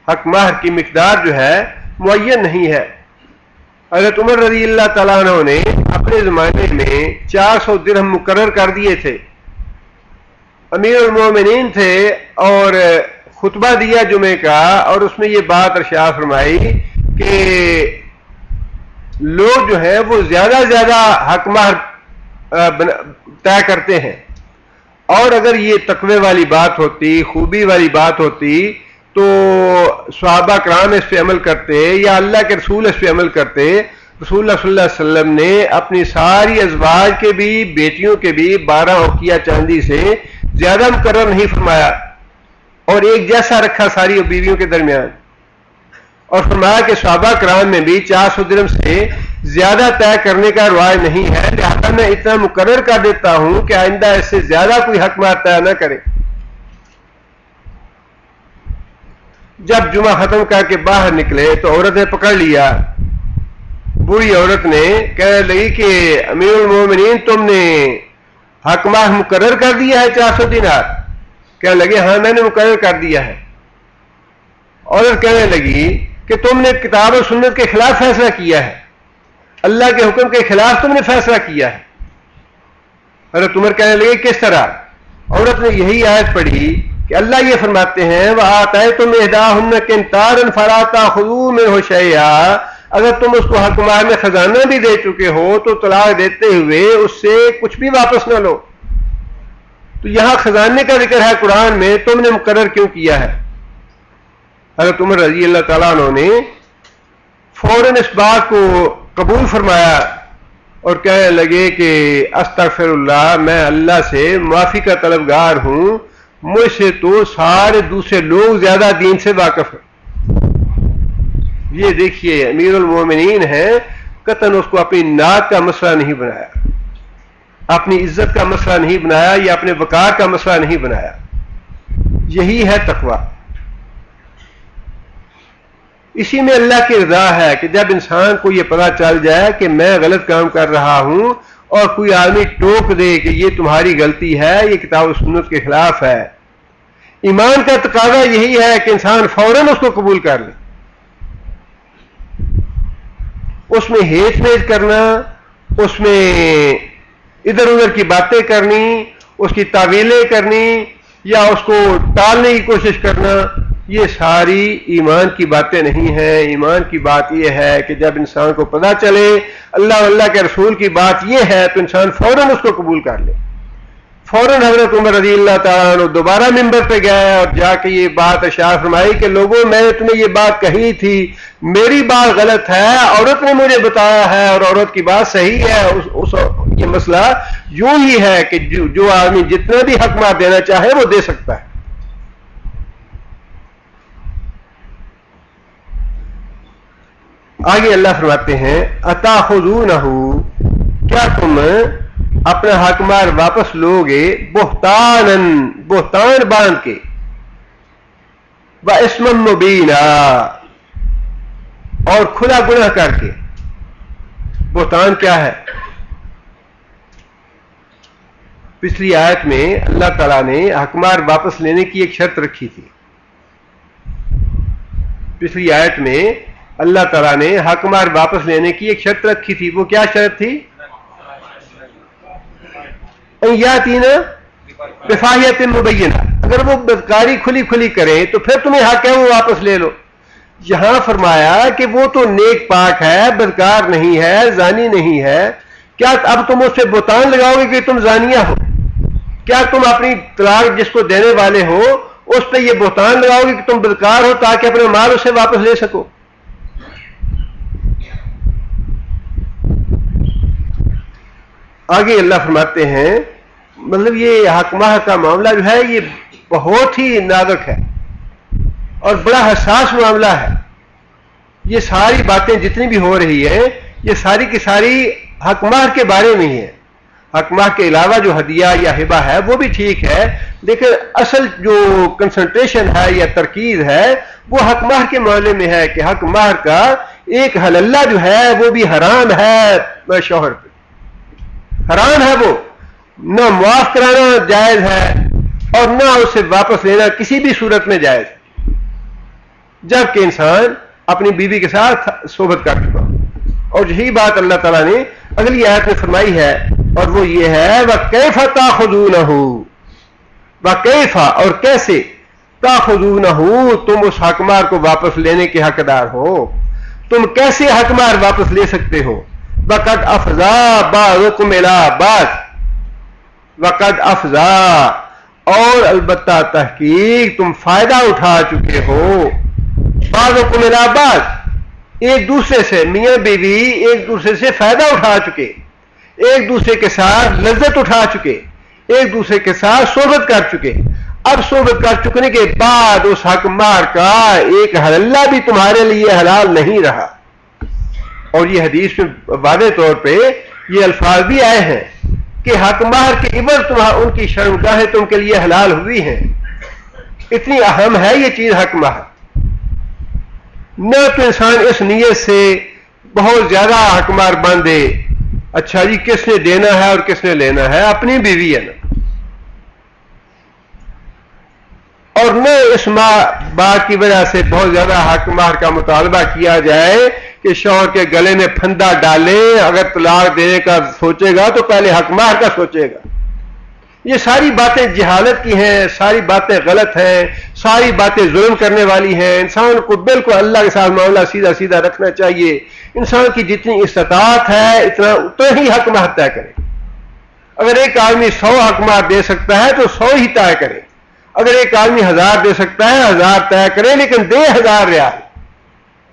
حق مہر کی مقدار جو ہے معین نہیں ہے۔ حضرت عمر رضی اللہ تعالیٰ عنہ نے اپنے زمانے میں 400 درہم مقرر کر دیے تھے، امیر المومنین تھے، اور خطبہ دیا جمعے کا، اور اس میں یہ بات ارشاد فرمائی کہ لوگ جو ہیں وہ زیادہ حق مہر طے کرتے ہیں، اور اگر یہ تقوی والی بات ہوتی، خوبی والی بات ہوتی تو صحابہ کرام اس پہ عمل کرتے یا اللہ کے رسول اس پہ عمل کرتے، رسول اللہ صلی اللہ علیہ وسلم نے اپنی ساری ازواج کے بھی بیٹیوں کے بھی 12 اوقیہ چاندی سے زیادہ مقرر نہیں فرمایا اور ایک جیسا رکھا ساری بیویوں کے درمیان، اور فرمایا کہ صحابہ کرام میں بھی 400 درہم سے زیادہ طے کرنے کا رواج نہیں ہے، لہذا میں اتنا مقرر کر دیتا ہوں کہ آئندہ اس سے زیادہ کوئی حق مار طے نہ کرے۔ جب جمعہ ختم کر کے باہر نکلے تو عورت نے پکڑ لیا، بوڑھی عورت نے کہنے لگی کہ امیر المومنین تم نے حق مار مقرر کر دیا ہے 400 دینار؟ کہنے لگے ہاں میں نے مقرر کر دیا ہے۔ عورت کہنے لگی کہ تم نے کتاب و سنت کے خلاف فیصلہ کیا ہے، اللہ کے حکم کے خلاف تم نے فیصلہ کیا ہے۔ حضرت عمر کہنے لگے کس طرح؟ عورت نے یہی آیت پڑھی کہ اللہ یہ فرماتے ہیں وَآتَيْتُمْ إِحْدَاهُنَّ قِنطَارًا فَلَا تَأْخُذُوا مِنْهُ شَيْئًا، اگر تم اس کو حق مار میں خزانہ بھی دے چکے ہو تو طلاق دیتے ہوئے اس سے کچھ بھی واپس نہ لو۔ تو یہاں خزانے کا ذکر ہے قرآن میں، تم نے مقرر کیوں کیا ہے؟ حضرت عمر رضی اللہ تعالیٰ عنہ نے فوراً اس بات کو قبول فرمایا اور کہنے لگے کہ استغفر اللہ، میں اللہ سے معافی کا طلبگار ہوں، مجھ سے تو سارے دوسرے لوگ زیادہ دین سے واقف ہیں۔ یہ دیکھیے امیر المومنین ہیں، قطعاً اس کو اپنی ناک کا مسئلہ نہیں بنایا، اپنی عزت کا مسئلہ نہیں بنایا یا اپنے وقار کا مسئلہ نہیں بنایا۔ یہی ہے تقویٰ، اسی میں اللہ کی رضا ہے کہ جب انسان کو یہ پتہ چل جائے کہ میں غلط کام کر رہا ہوں اور کوئی آدمی ٹوک دے کہ یہ تمہاری غلطی ہے، یہ کتاب و سنت کے خلاف ہے، ایمان کا تقاضا یہی ہے کہ انسان فوراً اس کو قبول کر لے۔ اس میں ہیٹ میٹ کرنا، اس میں ادھر ادھر کی باتیں کرنی، اس کی تعویلیں کرنی یا اس کو ٹالنے کی کوشش کرنا، یہ ساری ایمان کی باتیں نہیں ہیں۔ ایمان کی بات یہ ہے کہ جب انسان کو پتہ چلے اللہ اور اللہ کے رسول کی بات یہ ہے تو انسان فوراً اس کو قبول کر لے۔ فوراً حضرت عمر رضی اللہ تعالیٰ عنہ دوبارہ ممبر پہ گئے اور جا کے یہ بات اشاعت فرمائی کہ لوگوں میں نے تمہیں یہ بات کہی تھی، میری بات غلط ہے، عورت نے مجھے بتایا ہے اور عورت کی بات صحیح ہے۔ یہ مسئلہ یوں ہی ہے کہ جو آدمی جتنا بھی حق مار دینا چاہے وہ دے سکتا ہے۔ آگے اللہ فرماتے ہیں اتاخذونہ، کیا تم اپنا حق مار واپس لوگے بہتان باندھ کے، واسما مبینا، اور کھلا گناہ کر کے۔ بہتان کیا ہے؟ پچھلی آیت میں اللہ تعالیٰ نے حق مار واپس لینے کی ایک شرط رکھی تھی۔ پچھلی آیت میں اللہ تعالیٰ نے حق مار واپس لینے کی ایک شرط رکھی تھی، وہ کیا شرط تھی؟ یاتینا بفاحشۃ مبینہ، اگر وہ بدکاری کھلی کھلی کریں تو پھر تمہیں حق ہے وہ واپس لے لو۔ یہاں فرمایا کہ وہ تو نیک پاک ہے، بدکار نہیں ہے، زانی نہیں ہے، کیا اب تم اس پہ بہتان لگاؤ گے کہ تم زانیہ ہو؟ کیا تم اپنی طلاق جس کو دینے والے ہو اس پہ یہ بہتان لگاؤ گے کہ تم بدکار ہو تاکہ اپنے مال اسے واپس لے سکو؟ آگے اللہ فرماتے ہیں مطلب یہ حق مہر کا معاملہ جو ہے یہ بہت ہی نازک ہے اور بڑا حساس معاملہ ہے۔ یہ ساری باتیں جتنی بھی ہو رہی ہیں یہ ساری کی ساری حق مہر کے بارے میں ہی ہے۔ حق مہر کے علاوہ جو ہدیہ یا ہبہ ہے وہ بھی ٹھیک ہے، لیکن اصل جو کنسنٹریشن ہے یا ترکیز ہے وہ حق مہر کے معاملے میں ہے کہ حق مہر کا ایک حلالہ جو ہے وہ بھی حرام ہے، شوہر پہ حرام ہے، وہ نہ معاف کرانا جائز ہے اور نہ اسے واپس لینا کسی بھی صورت میں جائز، جبکہ انسان اپنی بیوی کے ساتھ صحبت کر چکا۔ اور یہی بات اللہ تعالیٰ نے اگلی آیت میں فرمائی ہے اور وہ یہ ہے وَكَيْفَ تَأْخُذُونَهُ، وَكَيْفَ اور کیسے، تَأْخُذُونَهُ تم اس حق مار کو واپس لینے کے حقدار ہو، تم کیسے حق مار واپس لے سکتے ہو؟ وَقَدْ أَفْضَىٰ بَعْضُكُمْ إِلَىٰ بَعْضٍ، وَقَدْ أَفْضَىٰ اور البتہ تحقیق تم فائدہ اٹھا چکے ہو، بَعْضُكُمْ إِلَىٰ بَعْضٍ ایک دوسرے سے میاں بیوی ایک دوسرے سے فائدہ اٹھا چکے، ایک دوسرے کے ساتھ لذت اٹھا چکے، ایک دوسرے کے ساتھ صحبت کر چکے. اب صحبت کر چکنے کے بعد اس حق مہر کا ایک حلالہ بھی تمہارے لیے حلال نہیں رہا. اور یہ حدیث میں واضح طور پہ یہ الفاظ بھی آئے ہیں کہ حق مہر کے عوض ان کی شرمگاہیں تم کے لیے حلال ہوئی ہیں. اتنی اہم ہے یہ چیز حق مہر. نہ تو انسان اس نیت سے بہت زیادہ حق مہر باندھے، اچھا جی کس نے دینا ہے اور کس نے لینا ہے، اپنی بیوی ہے نا، اور نہ اس بات کی وجہ سے بہت زیادہ حق مہر کا مطالبہ کیا جائے کہ شوہر کے گلے میں پھندا ڈالے، اگر طلاق دینے کا سوچے گا تو پہلے حق مہر کا سوچے گا. یہ ساری باتیں جہالت کی ہیں، ساری باتیں غلط ہیں، ساری باتیں ظلم کرنے والی ہیں. انسان کو بالکل اللہ کے ساتھ معاملہ سیدھا سیدھا رکھنا چاہیے. انسان کی جتنی استطاعت ہے اتنا ہی حق مہر طے کرے. اگر ایک آدمی 100 حق مہر دے سکتا ہے تو 100 ہی طے کرے. اگر ایک آدمی 1000 دے سکتا ہے 1000 طے کرے، لیکن دے 1000 ریال.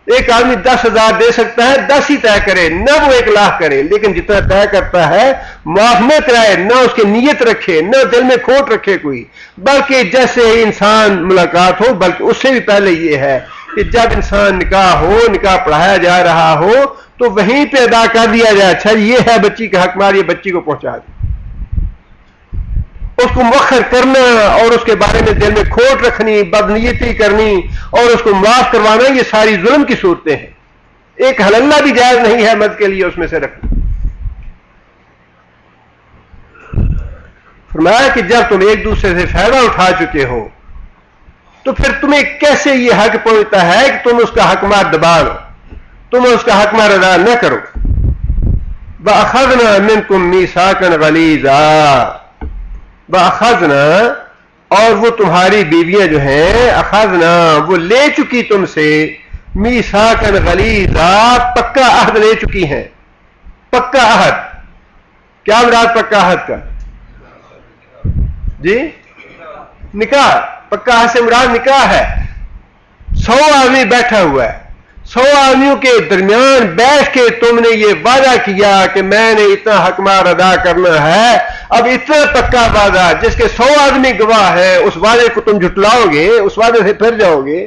ایک آدمی 10,000 دے سکتا ہے 10 ہی طے کرے، نہ وہ 1,00,000 کرے، لیکن جتنا طے کرتا ہے معاف نہ کرائے، نہ اس کی نیت رکھے، نہ دل میں کھوٹ رکھے کوئی. بلکہ جیسے ہی انسان ملاقات ہو، بلکہ اس سے بھی پہلے یہ ہے کہ جب انسان نکاح ہو، نکاح پڑھایا جا رہا ہو تو وہیں پہ ادا کر دیا جائے، اچھا یہ ہے بچی کا حق مہر، یہ بچی کو پہنچا دیں. اس کو مؤخر کرنا اور اس کے بارے میں دل میں کھوٹ رکھنی، بدنیتی کرنی اور اس کو معاف کروانا، یہ ساری ظلم کی صورتیں ہیں. ایک حلالہ بھی جائز نہیں ہے مرد کے لیے اس میں سے رکھنا. فرمایا کہ جب تم ایک دوسرے سے فائدہ اٹھا چکے ہو تو پھر تمہیں کیسے یہ حق پہنچتا ہے کہ تم اس کا حق مہر دبا لو، تم اس کا حق مہر ادا نہ کرو. وَأَخَذْنَا مِنْكُمْ مِيثَاقًا غَلِيظًا، وَأَخَذْنَا، اور وہ تمہاری بیویاں جو ہیں، اخذنا وہ لے چکی تم سے، میثاقاً غلیظا پکا عہد لے چکی ہیں. پکا عہد کیا مراد پکا عہد کا؟ جی نکاح. پکا عہد سے مراد نکاح ہے. 100 آدمی بیٹھا ہوا ہے، 100 آدمیوں کے درمیان بیٹھ کے تم نے یہ وعدہ کیا کہ میں نے اتنا حق مہر ادا کرنا ہے. اب اتنا پکا وعدہ جس کے 100 آدمی گواہ ہیں، اس وعدے کو تم جھٹلاؤ گے، اس وعدے سے پھر جاؤ گے،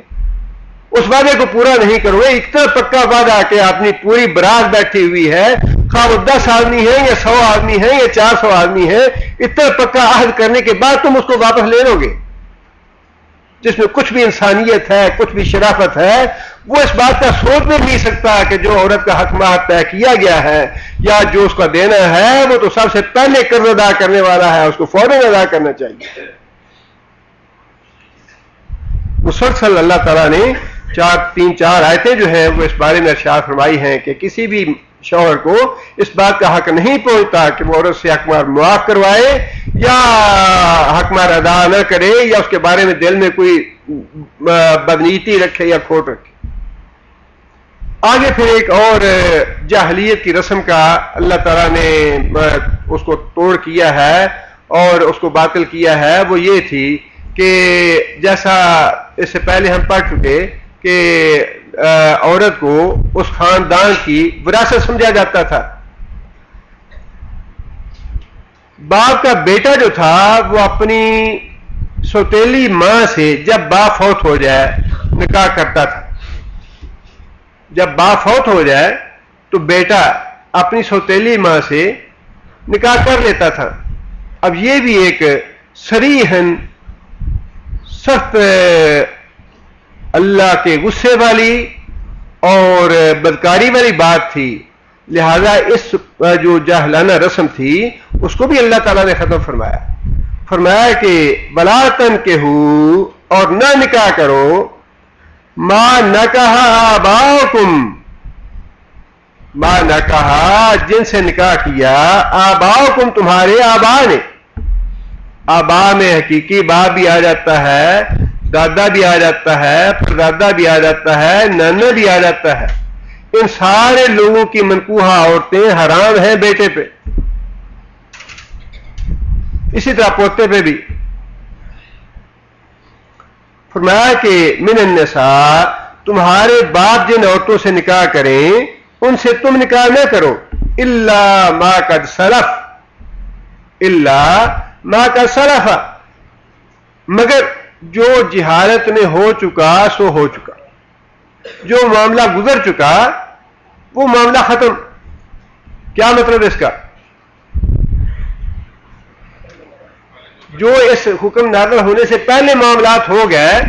اس وعدے کو پورا نہیں کرو گے. اتنا پکا وعدہ کہ اپنی پوری برات بیٹھی ہوئی ہے، خواہ وہ 10 آدمی ہیں یا 100 آدمی ہیں یا 400 آدمی ہیں، اتنا پکا عہد کرنے کے بعد تم اس کو واپس لے لو گے، جس میں کچھ بھی انسانیت ہے، کچھ بھی شرافت ہے. وہ اس بات کا سوچ بھی نہیں سکتا کہ جو عورت کا حق مہر طے کیا گیا ہے یا جو اس کا دینا ہے وہ تو سب سے پہلے قرض ادا کرنے والا ہے، اس کو فوراً ادا کرنا چاہیے. مسلسل اللہ تعالیٰ نے 3-4 آیتیں جو ہیں وہ اس بارے میں ارشاد فرمائی ہیں کہ کسی بھی شوہر کو اس بات کا حق نہیں پہنچتا کہ وہ عورت سے حق مہر معاف کروائے یا حق مہر ادا نہ کرے یا اس کے بارے میں دل میں کوئی بدنیتی رکھے یا کھوٹ رکھے. آگے پھر ایک اور جاہلیت کی رسم کا اللہ تعالیٰ نے اس کو توڑ کیا ہے اور اس کو باطل کیا ہے. وہ یہ تھی کہ جیسا اس سے پہلے ہم پڑھ چکے کہ عورت کو اس خاندان کی وراثت سمجھا جاتا تھا. باپ کا بیٹا جو تھا وہ اپنی سوتیلی ماں سے جب باپ فوت ہو جائے نکاح کرتا تھا. جب باپ فوت ہو جائے تو بیٹا اپنی سوتیلی ماں سے نکاح کر لیتا تھا. اب یہ بھی ایک صریحاً سخت اللہ کے غصے والی اور بدکاری والی بات تھی. لہذا اس جو جاہلانہ رسم تھی اس کو بھی اللہ تعالیٰ نے ختم فرمایا. فرمایا کہ وَلَا تَنكِحُوا، اور نہ نکاح کرو، مَا نَكَحَ آبَاؤُكُمْ، مَا نَكَحَ جن سے نکاح کیا، آباؤکم تمہارے آبا نے. آبا میں حقیقی باپ بھی آ جاتا ہے، دادا بھی آ جاتا ہے، پردادا بھی آ جاتا ہے، نانا بھی آ جاتا ہے. ان سارے لوگوں کی منکوحہ عورتیں حرام ہیں بیٹے پہ، اسی طرح پوتے پہ بھی. فرمایا کہ من النساء تمہارے باپ جن عورتوں سے نکاح کریں ان سے تم نکاح نہ کرو، الا ما قد سلف، الا ما قد سلف، مگر جو جہالت میں ہو چکا سو ہو چکا، جو معاملہ گزر چکا وہ معاملہ ختم۔ کیا مطلب اس کا؟ جو اس حکم نازل ہونے سے پہلے معاملات ہو گئے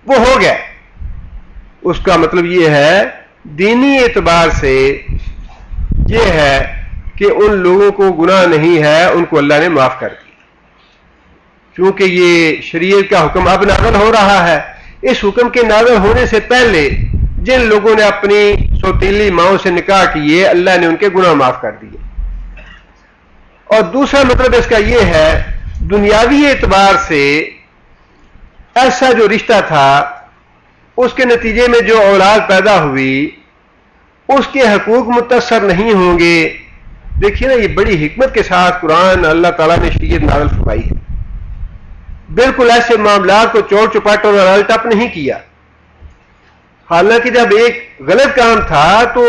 وہ ہو گئے۔ اس کا مطلب یہ ہے دینی اعتبار سے یہ ہے کہ ان لوگوں کو گناہ نہیں ہے، ان کو اللہ نے معاف کر دیا، کیونکہ یہ شریعت کا حکم اب نازل ہو رہا ہے۔ اس حکم کے نازل ہونے سے پہلے جن لوگوں نے اپنی سوتیلی ماؤں سے نکاح کیے اللہ نے ان کے گناہ معاف کر دیے۔ اور دوسرا مطلب اس کا یہ ہے دنیاوی اعتبار سے ایسا جو رشتہ تھا اس کے نتیجے میں جو اولاد پیدا ہوئی اس کے حقوق متاثر نہیں ہوں گے۔ دیکھیے نا، یہ بڑی حکمت کے ساتھ قرآن اللہ تعالیٰ نے شریعت نازل فرمائی ہے، بالکل ایسے معاملات کو چور چپاٹ اور رل ٹپ نہیں کیا۔ حالانکہ جب ایک غلط کام تھا تو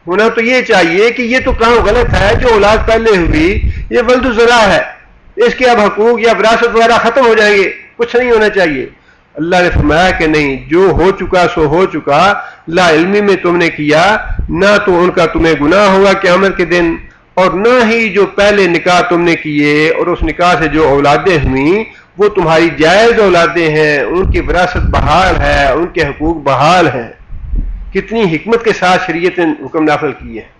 ہونا تو یہ چاہیے کہ یہ تو کام غلط ہے، جو اولاد پہلے ہوئی یہ ولد الزنا ہے، اس کے اب حقوق یا وراثت وغیرہ ختم ہو جائیں گے، کچھ نہیں ہونا چاہیے۔ اللہ نے فرمایا کہ نہیں، جو ہو چکا سو ہو چکا، لا علمی میں تم نے کیا، نہ تو ان کا تمہیں گناہ ہوگا قیامت کے دن، اور نہ ہی جو پہلے نکاح تم نے کیے اور اس نکاح سے جو اولادیں ہوئیں وہ تمہاری جائز اولادیں ہیں، ان کی وراثت بحال ہے، ان کے حقوق بحال ہیں۔ کتنی حکمت کے ساتھ شریعت نے حکم نافذ کیے ہیں،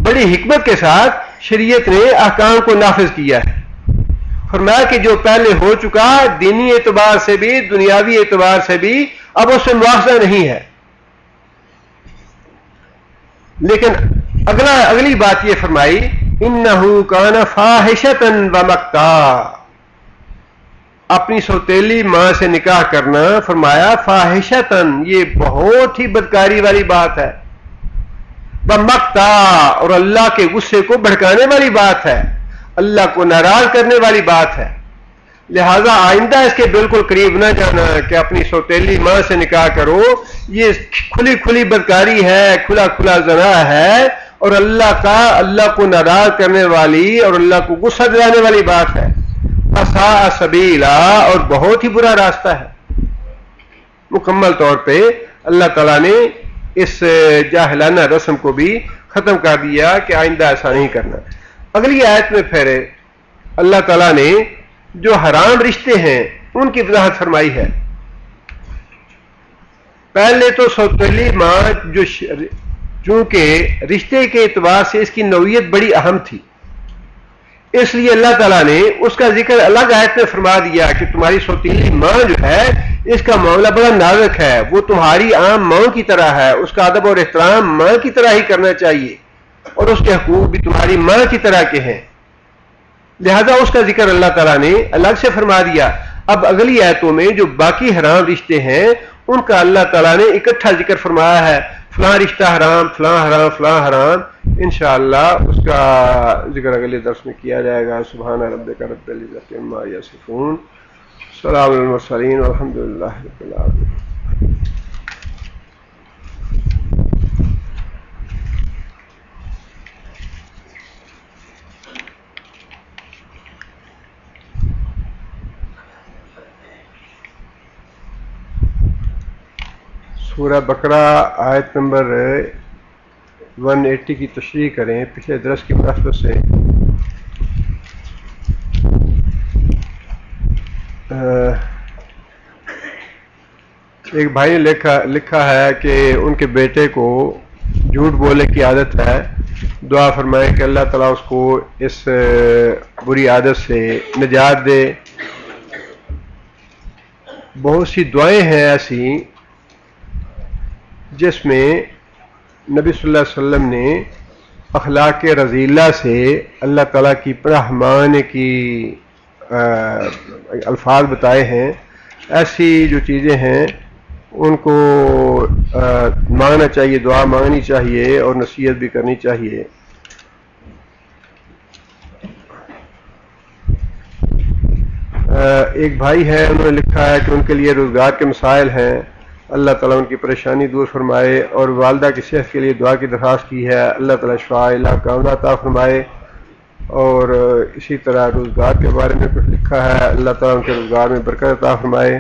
بڑی حکمت کے ساتھ شریعت نے احکام کو نافذ کیا ہے۔ فرمایا کہ جو پہلے ہو چکا دینی اعتبار سے بھی دنیاوی اعتبار سے بھی اب اس سے مواخذہ نہیں ہے۔ لیکن اگلی بات یہ فرمائی انہو کان فاحشۃ ومقتا، اپنی سوتیلی ماں سے نکاح کرنا فرمایا فاحشۃ، یہ بہت ہی بدکاری والی بات ہے، ومقتا، اور اللہ کے غصے کو بھڑکانے والی بات ہے، اللہ کو ناراض کرنے والی بات ہے۔ لہذا آئندہ اس کے بالکل قریب نہ جانا کہ اپنی سوتیلی ماں سے نکاح کرو، یہ کھلی کھلی بدکاری ہے، کھلا کھلا زنا ہے، اور اللہ کو ناراض کرنے والی اور اللہ کو غصہ دلانے والی بات ہے۔ اساء سبیلا، اور بہت ہی برا راستہ ہے۔ مکمل طور پہ اللہ تعالیٰ نے اس جاہلانہ رسم کو بھی ختم کر دیا کہ آئندہ ایسا نہیں کرنا۔ اگلی آیت میں پھر اللہ تعالیٰ نے جو حرام رشتے ہیں ان کی وضاحت فرمائی ہے۔ پہلے تو سوتیلی ماں جو چونکہ رشتے کے اعتبار سے اس کی نوعیت بڑی اہم تھی، اس لیے اللہ تعالیٰ نے اس کا ذکر الگ آیت میں فرما دیا کہ تمہاری سوتیلی ماں جو ہے اس کا معاملہ بڑا نازک ہے، وہ تمہاری عام ماں کی طرح ہے، اس کا ادب اور احترام ماں کی طرح ہی کرنا چاہیے، اور اس کے حقوق بھی تمہاری ماں کی طرح کے ہیں، لہذا اس کا ذکر اللہ تعالیٰ نے الگ سے فرما دیا۔ اب اگلی آیتوں میں جو باقی حرام رشتے ہیں ان کا اللہ تعالیٰ نے اکٹھا ذکر فرمایا ہے، فلاں رشتہ حرام، فلاں حرام، فلاں حرام۔ انشاءاللہ اس کا ذکر اگلے درس میں کیا جائے گا۔ سبحان ربک رب العزت عما یصفون، سلام علی المرسلین والحمد للہ رب العالمین۔ سورہ بقرہ آیت نمبر 180 کی تشریح کریں پچھلے درس کی مناسبت سے۔ ایک بھائی نے لکھا ہے کہ ان کے بیٹے کو جھوٹ بولنے کی عادت ہے، دعا فرمائیں کہ اللہ تعالیٰ اس کو اس بری عادت سے نجات دے۔ بہت سی دعائیں ہیں ایسی جس میں نبی صلی اللہ علیہ وسلم نے اخلاق رذیلہ سے اللہ تعالیٰ کی پناہ مانگنے کی الفاظ بتائے ہیں۔ ایسی جو چیزیں ہیں ان کو مانگنا چاہیے، دعا مانگنی چاہیے اور نصیحت بھی کرنی چاہیے۔ ایک بھائی ہیں، انہوں نے لکھا ہے کہ ان کے لیے روزگار کے مسائل ہیں، اللہ تعالیٰ ان کی پریشانی دور فرمائے، اور والدہ کی صحت کے لیے دعا کی درخواست کی ہے، اللہ تعالیٰ شفا کاملہ عطا فرمائے، اور اسی طرح روزگار کے بارے میں کچھ لکھا ہے، اللہ تعالیٰ ان کے روزگار میں برکت عطا فرمائے۔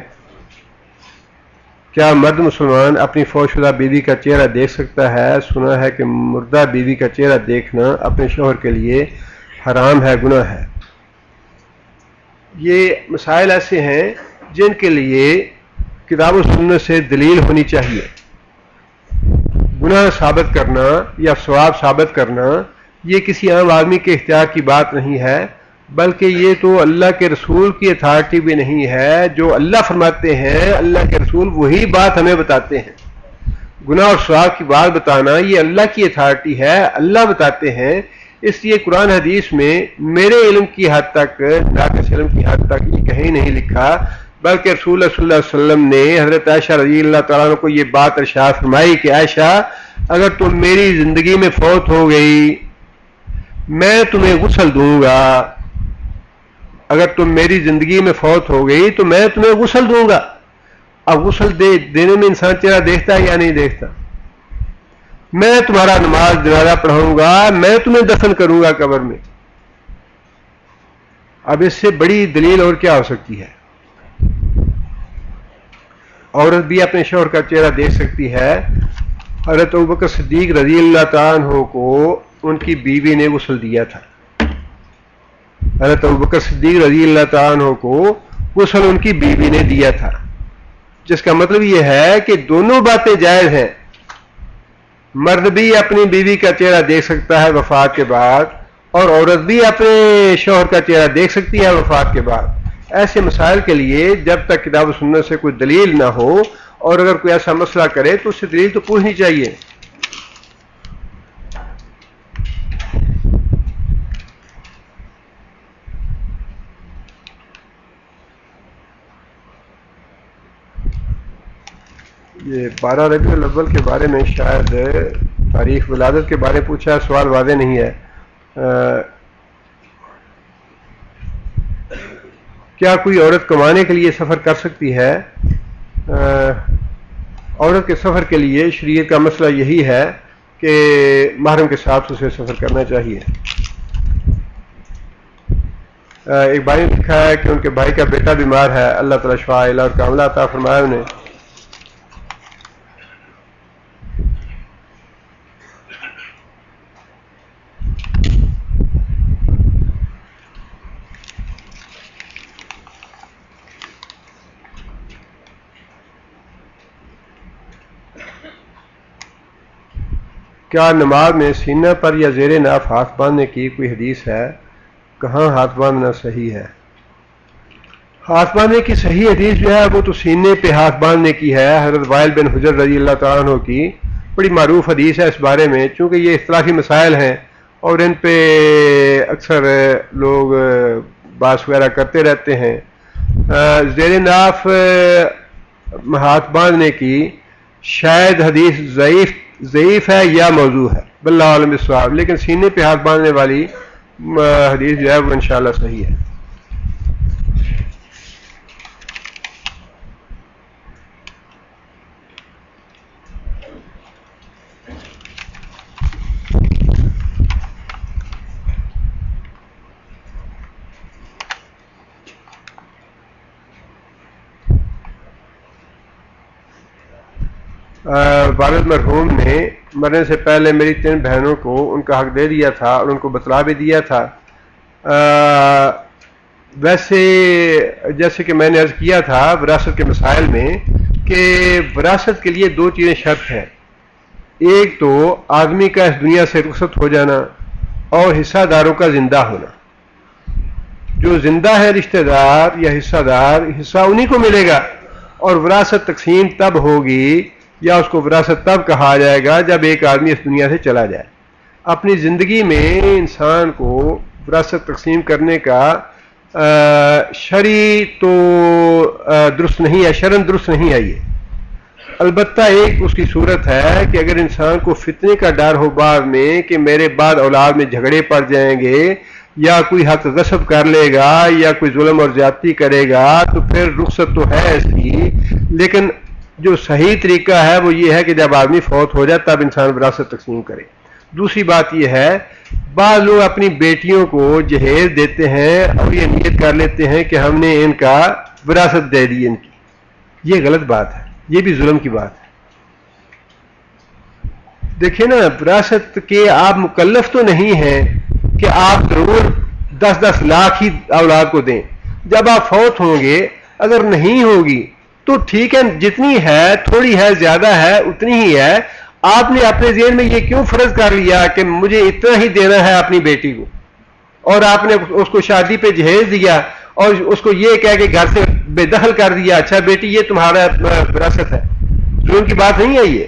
کیا مرد مسلمان اپنی فوت شدہ بیوی کا چہرہ دیکھ سکتا ہے؟ سنا ہے کہ مردہ بیوی کا چہرہ دیکھنا اپنے شوہر کے لیے حرام ہے، گناہ ہے۔ یہ مسائل ایسے ہیں جن کے لیے کتاب و سنت سے دلیل ہونی چاہیے۔ گناہ ثابت کرنا یا ثواب ثابت کرنا یہ کسی عام آدمی کے اختیار کی بات نہیں ہے، بلکہ یہ تو اللہ کے رسول کی اتھارٹی بھی نہیں ہے۔ جو اللہ فرماتے ہیں، اللہ کے رسول وہی بات ہمیں بتاتے ہیں۔ گناہ اور ثواب کی بات بتانا یہ اللہ کی اتھارٹی ہے، اللہ بتاتے ہیں۔ اس لیے قرآن حدیث میں میرے علم کی حد تک، ناقص علم کی حد تک یہ کہیں نہیں لکھا، بلکہ رسول اللہ صلی اللہ علیہ وسلم نے حضرت عائشہ رضی اللہ تعالیٰ عنہ کو یہ بات ارشاد فرمائی کہ عائشہ، اگر تم میری زندگی میں فوت ہو گئی میں تمہیں غسل دوں گا، اگر تم میری زندگی میں فوت ہو گئی تو میں تمہیں غسل دوں گا۔ اب غسل دینے میں انسان چہرہ دیکھتا ہے یا نہیں دیکھتا؟ میں تمہارا نماز جنازہ پڑھاؤں گا، میں تمہیں دفن کروں گا قبر میں۔ اب اس سے بڑی دلیل اور کیا ہو سکتی ہے؟ عورت بھی اپنے شوہر کا چہرہ دیکھ سکتی ہے۔ حضرت ابوبکر صدیق رضی اللہ تعالیٰ عنہ کو ان کی بیوی نے غسل دیا تھا۔ حضرت ابوبکر صدیق رضی اللہ تعالیٰ عنہ کو غسل ان کی بیوی نے دیا تھا، جس کا مطلب یہ ہے کہ دونوں باتیں جائز ہیں۔ مرد بھی اپنی بیوی کا چہرہ دیکھ سکتا ہے وفات کے بعد، اور عورت بھی اپنے شوہر کا چہرہ دیکھ سکتی ہے وفات کے بعد۔ ایسے مسائل کے لیے جب تک کتاب و سنت سے کوئی دلیل نہ ہو، اور اگر کوئی ایسا مسئلہ کرے تو اس سے دلیل تو پوچھنی چاہیے۔ یہ 12 ربیع الاول کے بارے میں شاید تاریخ ولادت کے بارے میں پوچھا ہے، سوال واضح نہیں ہے۔ کیا کوئی عورت کمانے کے لیے سفر کر سکتی ہے؟ عورت کے سفر کے لیے شریعت کا مسئلہ یہی ہے کہ محرم کے ساتھ اسے سفر کرنا چاہیے۔ ایک بھائی نے لکھا ہے کہ ان کے بھائی کا بیٹا بیمار ہے، اللہ تعالیٰ شفا اور کاملہ عطا فرمائے انہیں۔ کیا نماز میں سینہ پر یا زیر ناف ہاتھ باندھنے کی کوئی حدیث ہے؟ کہاں ہاتھ باندھنا صحیح ہے؟ ہاتھ باندھنے کی صحیح حدیث جو ہے وہ تو سینے پہ ہاتھ باندھنے کی ہے، حضرت وائل بن حجر رضی اللہ تعالیٰ عنہ کی بڑی معروف حدیث ہے اس بارے میں، چونکہ یہ اختلافی مسائل ہیں اور ان پہ اکثر لوگ بحث وغیرہ کرتے رہتے ہیں۔ زیر ناف ہاتھ باندھنے کی شاید حدیث ضعیف ہے یا موضوع ہے، واللہ عالم بالصواب، لیکن سینے پہ ہاتھ باندھنے والی حدیث جو ہے وہ انشاءاللہ صحیح ہے۔ والد مرحوم نے مرنے سے پہلے میری 3 بہنوں کو ان کا حق دے دیا تھا اور ان کو بتلا بھی دیا تھا۔ ویسے جیسے کہ میں نے عرض کیا تھا وراثت کے مسائل میں کہ وراثت کے لیے 2 چیزیں شرط ہیں، ایک تو آدمی کا اس دنیا سے رخصت ہو جانا اور حصہ داروں کا زندہ ہونا۔ جو زندہ ہے رشتہ دار یا حصہ دار، حصہ انہی کو ملے گا، اور وراثت تقسیم تب ہوگی یا اس کو وراثت تب کہا جائے گا جب ایک آدمی اس دنیا سے چلا جائے۔ اپنی زندگی میں انسان کو وراثت تقسیم کرنے کا شرعی تو درست نہیں ہے، شرعاً درست نہیں ہے یہ۔ البتہ ایک اس کی صورت ہے کہ اگر انسان کو فتنے کا ڈر ہو بعد میں کہ میرے بعد اولاد میں جھگڑے پڑ جائیں گے یا کوئی حق غصب کر لے گا یا کوئی ظلم اور زیادتی کرے گا تو پھر رخصت تو ہے اس کی، لیکن جو صحیح طریقہ ہے وہ یہ ہے کہ جب آدمی فوت ہو جائے تب انسان وراثت تقسیم کرے۔ دوسری بات یہ ہے، بعض لوگ اپنی بیٹیوں کو جہیز دیتے ہیں اور یہ نیت کر لیتے ہیں کہ ہم نے ان کا وراثت دے دی ان کی، یہ غلط بات ہے، یہ بھی ظلم کی بات ہے۔ دیکھیں نا، وراثت کے آپ مکلف تو نہیں ہیں کہ آپ ضرور 10-10 لاکھ ہی اولاد کو دیں۔ جب آپ فوت ہوں گے اگر نہیں ہوگی تو ٹھیک ہے، جتنی ہے، تھوڑی ہے زیادہ ہے اتنی ہی ہے۔ آپ نے اپنے ذہن میں یہ کیوں فرض کر لیا کہ مجھے اتنا ہی دینا ہے اپنی بیٹی کو، اور آپ نے اس کو شادی پہ جہیز دیا اور اس کو یہ کہہ کے گھر سے بے دخل کر دیا، اچھا بیٹی یہ تمہارا وراثت ہے۔ ظلم کی بات نہیں ہے یہ۔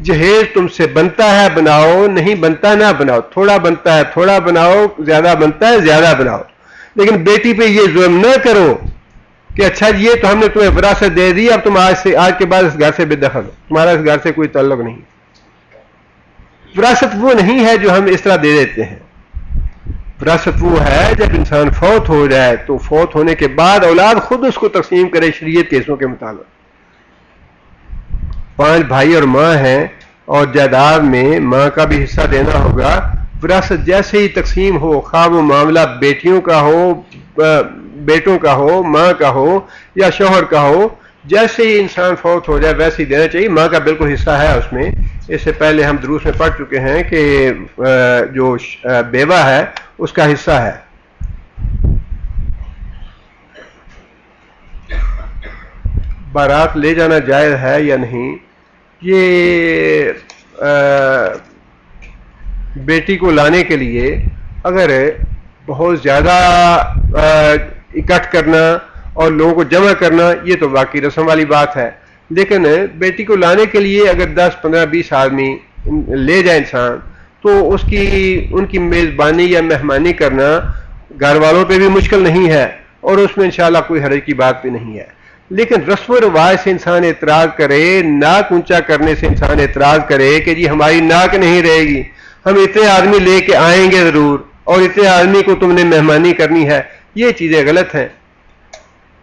جہیز تم سے بنتا ہے بناؤ، نہیں بنتا نہ بناؤ، تھوڑا بنتا ہے تھوڑا بناؤ، زیادہ بنتا ہے زیادہ بناؤ، لیکن بیٹی پہ یہ ظلم نہ کرو کہ اچھا یہ تو ہم نے تمہیں وراثت دے دی، اب تم آج کے بعد اس گھر سے بے دخل ہو، تمہارا اس گھر سے کوئی تعلق نہیں۔ وراثت وہ نہیں ہے جو ہم اس طرح دے دیتے ہیں۔ وراثت وہ ہے جب انسان فوت ہو جائے تو فوت ہونے کے بعد اولاد خود اس کو تقسیم کرے شریعت کے حصوں کے مطابق۔ 5 بھائی اور ماں ہیں اور جائیداد میں ماں کا بھی حصہ دینا ہوگا۔ وراثت جیسے ہی تقسیم ہو، خواہ وہ معاملہ بیٹیوں کا ہو، بیٹوں کا ہو، ماں کا ہو یا شوہر کا ہو، جیسے ہی انسان فوت ہو جائے ویسے ہی دینا چاہیے۔ ماں کا بالکل حصہ ہے اس میں، اس سے پہلے ہم دروس میں پڑھ چکے ہیں کہ جو بیوہ ہے اس کا حصہ ہے۔ بارات لے جانا جائز ہے یا نہیں؟ یہ بیٹی کو لانے کے لیے اگر بہت زیادہ اکٹھ کرنا اور لوگوں کو جمع کرنا یہ تو واقعی رسم والی بات ہے، لیکن بیٹی کو لانے کے لیے اگر 10 15 20 آدمی لے جائے انسان تو ان کی میزبانی یا مہمانی کرنا گھر والوں پہ بھی مشکل نہیں ہے اور اس میں انشاءاللہ کوئی حرج کی بات بھی نہیں ہے۔ لیکن رسم و رواج سے انسان اعتراض کرے، ناک اونچا کرنے سے انسان اعتراض کرے کہ جی ہماری ناک نہیں رہے گی، ہم اتنے آدمی لے کے آئیں گے ضرور اور اتنے آدمی کو تم نے مہمانی کرنی ہے، یہ چیزیں غلط ہیں۔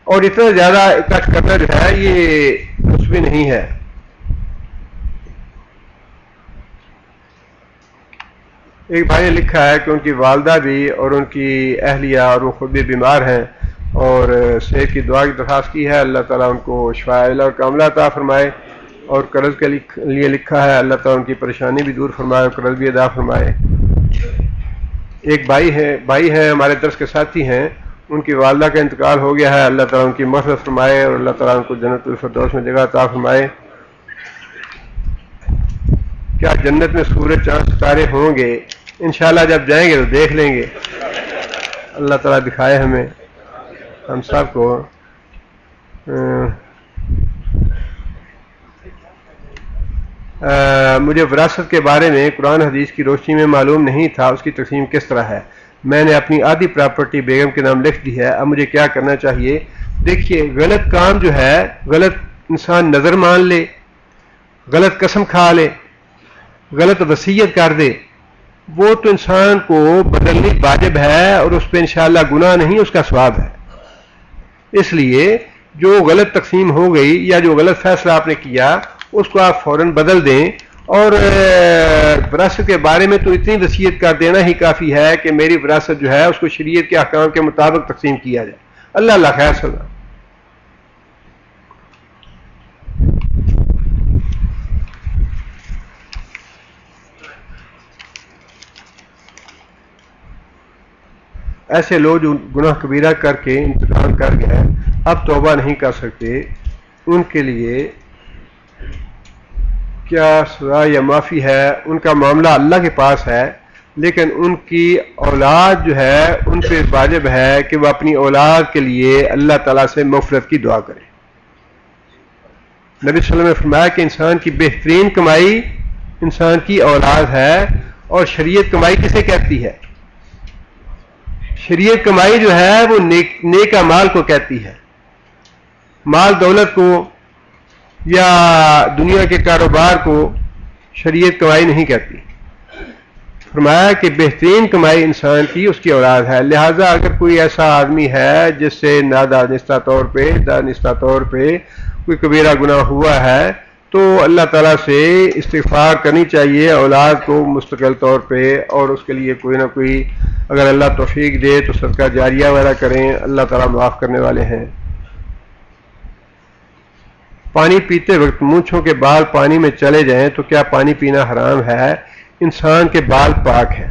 اور اتنا زیادہ اکٹھ کرنا جو ہے یہ اس میں نہیں ہے۔ ایک بھائی نے لکھا ہے کہ ان کی والدہ بھی اور ان کی اہلیہ اور وہ خود بھی بیمار ہیں اور صحت کی دعا کی درخواست کی ہے، اللہ تعالیٰ ان کو شفاء عاجلہ اور کاملہ عطا فرمائے، اور قرض کے لیے لکھا ہے اللہ تعالیٰ ان کی پریشانی بھی دور فرمائے اور قرض بھی ادا فرمائے۔ ایک بھائی ہیں ہمارے درس کے ساتھی ہیں، ان کی والدہ کا انتقال ہو گیا ہے، اللہ تعالیٰ ان کی مغفرت فرمائے اور اللہ تعالیٰ ان کو جنت الفردوس میں جگہ عطا فرمائے۔ کیا جنت میں سورج چاند ستارے ہوں گے؟ انشاءاللہ جب جائیں گے تو دیکھ لیں گے، اللہ تعالیٰ دکھائے ہمیں ہم سب کو۔ مجھے وراثت کے بارے میں قرآن حدیث کی روشنی میں معلوم نہیں تھا، اس کی تقسیم کس طرح ہے؟ میں نے اپنی آدھی پراپرٹی بیگم کے نام لکھ دی ہے، اب مجھے کیا کرنا چاہیے؟ دیکھیے، غلط کام جو ہے، غلط انسان نظر مان لے، غلط قسم کھا لے، غلط وصیت کر دے، وہ تو انسان کو بدلنی واجب ہے اور اس پہ انشاءاللہ گناہ نہیں، اس کا ثواب ہے۔ اس لیے جو غلط تقسیم ہو گئی یا جو غلط فیصلہ آپ نے کیا اس کو آپ فوراً بدل دیں، اور وراثت کے بارے میں تو اتنی وصیت کر دینا ہی کافی ہے کہ میری وراثت جو ہے اس کو شریعت کے احکام کے مطابق تقسیم کیا جائے۔ اللہ خیر صلی اللہ۔ ایسے لوگ جو گناہ کبیرہ کر کے انتقال کر گئے اب توبہ نہیں کر سکتے، ان کے لیے کیا سزا یا معافی ہے؟ ان کا معاملہ اللہ کے پاس ہے، لیکن ان کی اولاد جو ہے ان پہ واجب ہے کہ وہ اپنی اولاد کے لیے اللہ تعالیٰ سے مغفرت کی دعا کریں۔ نبی صلی اللہ علیہ وسلم نے فرمایا کہ انسان کی بہترین کمائی انسان کی اولاد ہے، اور شریعت کمائی کسے کہتی ہے؟ شریعت کمائی جو ہے وہ نیک اعمال کو کہتی ہے، مال دولت کو یا دنیا کے کاروبار کو شریعت کمائی نہیں کہتی۔ فرمایا کہ بہترین کمائی انسان کی اس کی اولاد ہے، لہٰذا اگر کوئی ایسا آدمی ہے جس سے نادانستہ طور پہ کوئی کبیرہ گناہ ہوا ہے تو اللہ تعالیٰ سے استغفار کرنی چاہیے اولاد کو مستقل طور پہ، اور اس کے لیے کوئی نہ کوئی اگر اللہ توفیق دے تو صدقہ جاریہ وغیرہ کریں، اللہ تعالیٰ معاف کرنے والے ہیں۔ پانی پیتے وقت مونچھوں کے بال پانی میں چلے جائیں تو کیا پانی پینا حرام ہے؟ انسان کے بال پاک ہیں،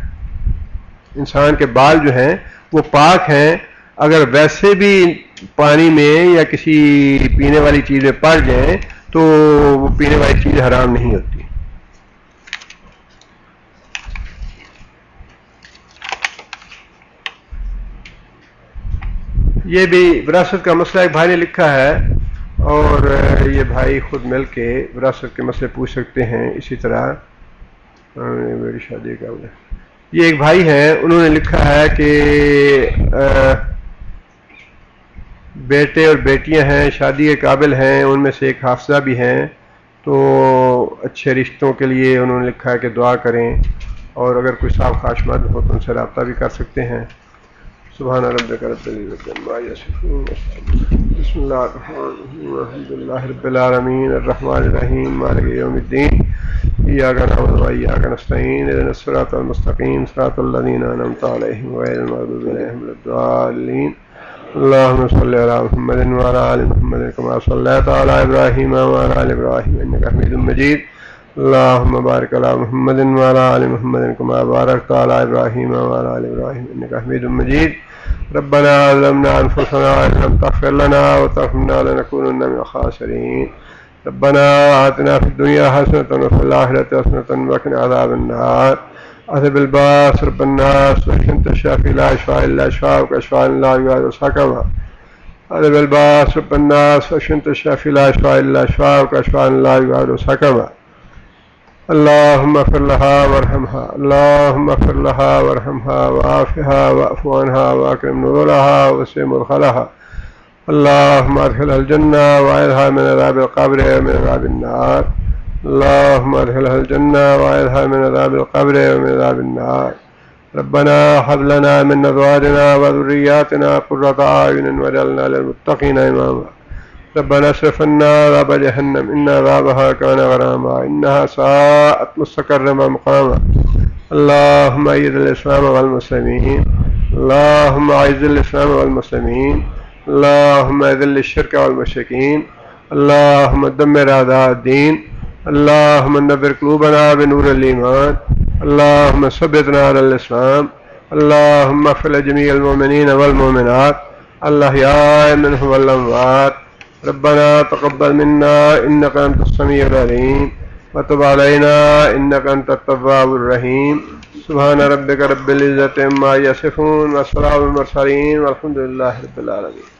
انسان کے بال جو ہیں وہ پاک ہیں، اگر ویسے بھی پانی میں یا کسی پینے والی چیز میں پڑ جائیں تو وہ پینے والی چیز حرام نہیں ہوتی۔ یہ بھی وراثت کا مسئلہ ایک بھائی نے لکھا ہے، اور یہ بھائی خود مل کے وراثت کے مسئلے پوچھ سکتے ہیں۔ اسی طرح میری شادی کا یہ ایک بھائی ہیں، انہوں نے لکھا ہے کہ بیٹے اور بیٹیاں ہیں، شادی کے قابل ہیں، ان میں سے ایک حافظہ بھی ہیں، تو اچھے رشتوں کے لیے انہوں نے لکھا ہے کہ دعا کریں، اور اگر کوئی صاحب خواہشمند ہو تو ان سے رابطہ بھی کر سکتے ہیں۔ سبحان ربک رب العزۃ عما یصفون، بسم اللہ الرحمن الرحیم، الحمد للہ رب العالمین، الرحمن الرحیم، مالک یوم الدین، ایاک نعبد و ایاک نستعین، اہدنا الصراط المستقیم، صراط الذین انعمت علیہم غیر المغضوب علیہم ولا الضالین۔ اللهم صل على محمد وعلى آل محمد كما صليت على إبراهيم وعلى آل إبراهيم إنك حميد مجيد۔ اللهم بارك على محمد وعلى آل محمد كما باركت على إبراهيم وعلى آل إبراهيم إنك حميد مجيد۔ ربنا ظلمنا أنفسنا وإن لم تغفر لنا وترحمنا لنكونن من الخاسرين۔ ربنا آتنا في الدنيا حسنة وفي الآخرة حسنة وقنا عذاب النار۔ اذهب الباس رب الناس واشف انت الشافي لا شفاء الا شفاءك شفاء لا يغادر سقما۔ اذهب الباس رب الناس واشف انت الشافي لا شفاء الا شفاءك شفاء لا يغادر سقما۔ اللهم اغفر لها وارحمها، اللهم اغفر لها وارحمها وعافها واعف عنها واكرم نزلها ووسع مدخلها، اللهم ادخلها الجنة واعذها من عذاب القبر ومن عذاب النار، اللهم ادخلها الجنة واعذها من عذاب القبر ومن عذاب النار۔ ربنا هب لنا من ازواجنا وذرياتنا قرة اعين واجعلنا للمتقين اماما۔ ربنا اصرف عنا عذاب جهنم ان عذابها كان غراما انها ساءت مستقرا ومقاما۔ اللهم اعز الاسلام والمسلمين، اللهم اعز الاسلام والمسلمين، اللهم اذل الشرك والمشركين، اللهم دمر اعداء الدين، اللهم نور قلوبنا بنور الإيمان، اللهم ثبتنا على الإسلام، اللهم اغفر لجميع المؤمنين والمؤمنات الأحياء منهم والأموات۔ ربنا تقبل منا إنك أنت السميع العليم وتب علينا إنك أنت التواب الرحيم۔ سبحان ربك رب العزة عما يصفون وسلام على المرسلين والحمد لله رب العالمين۔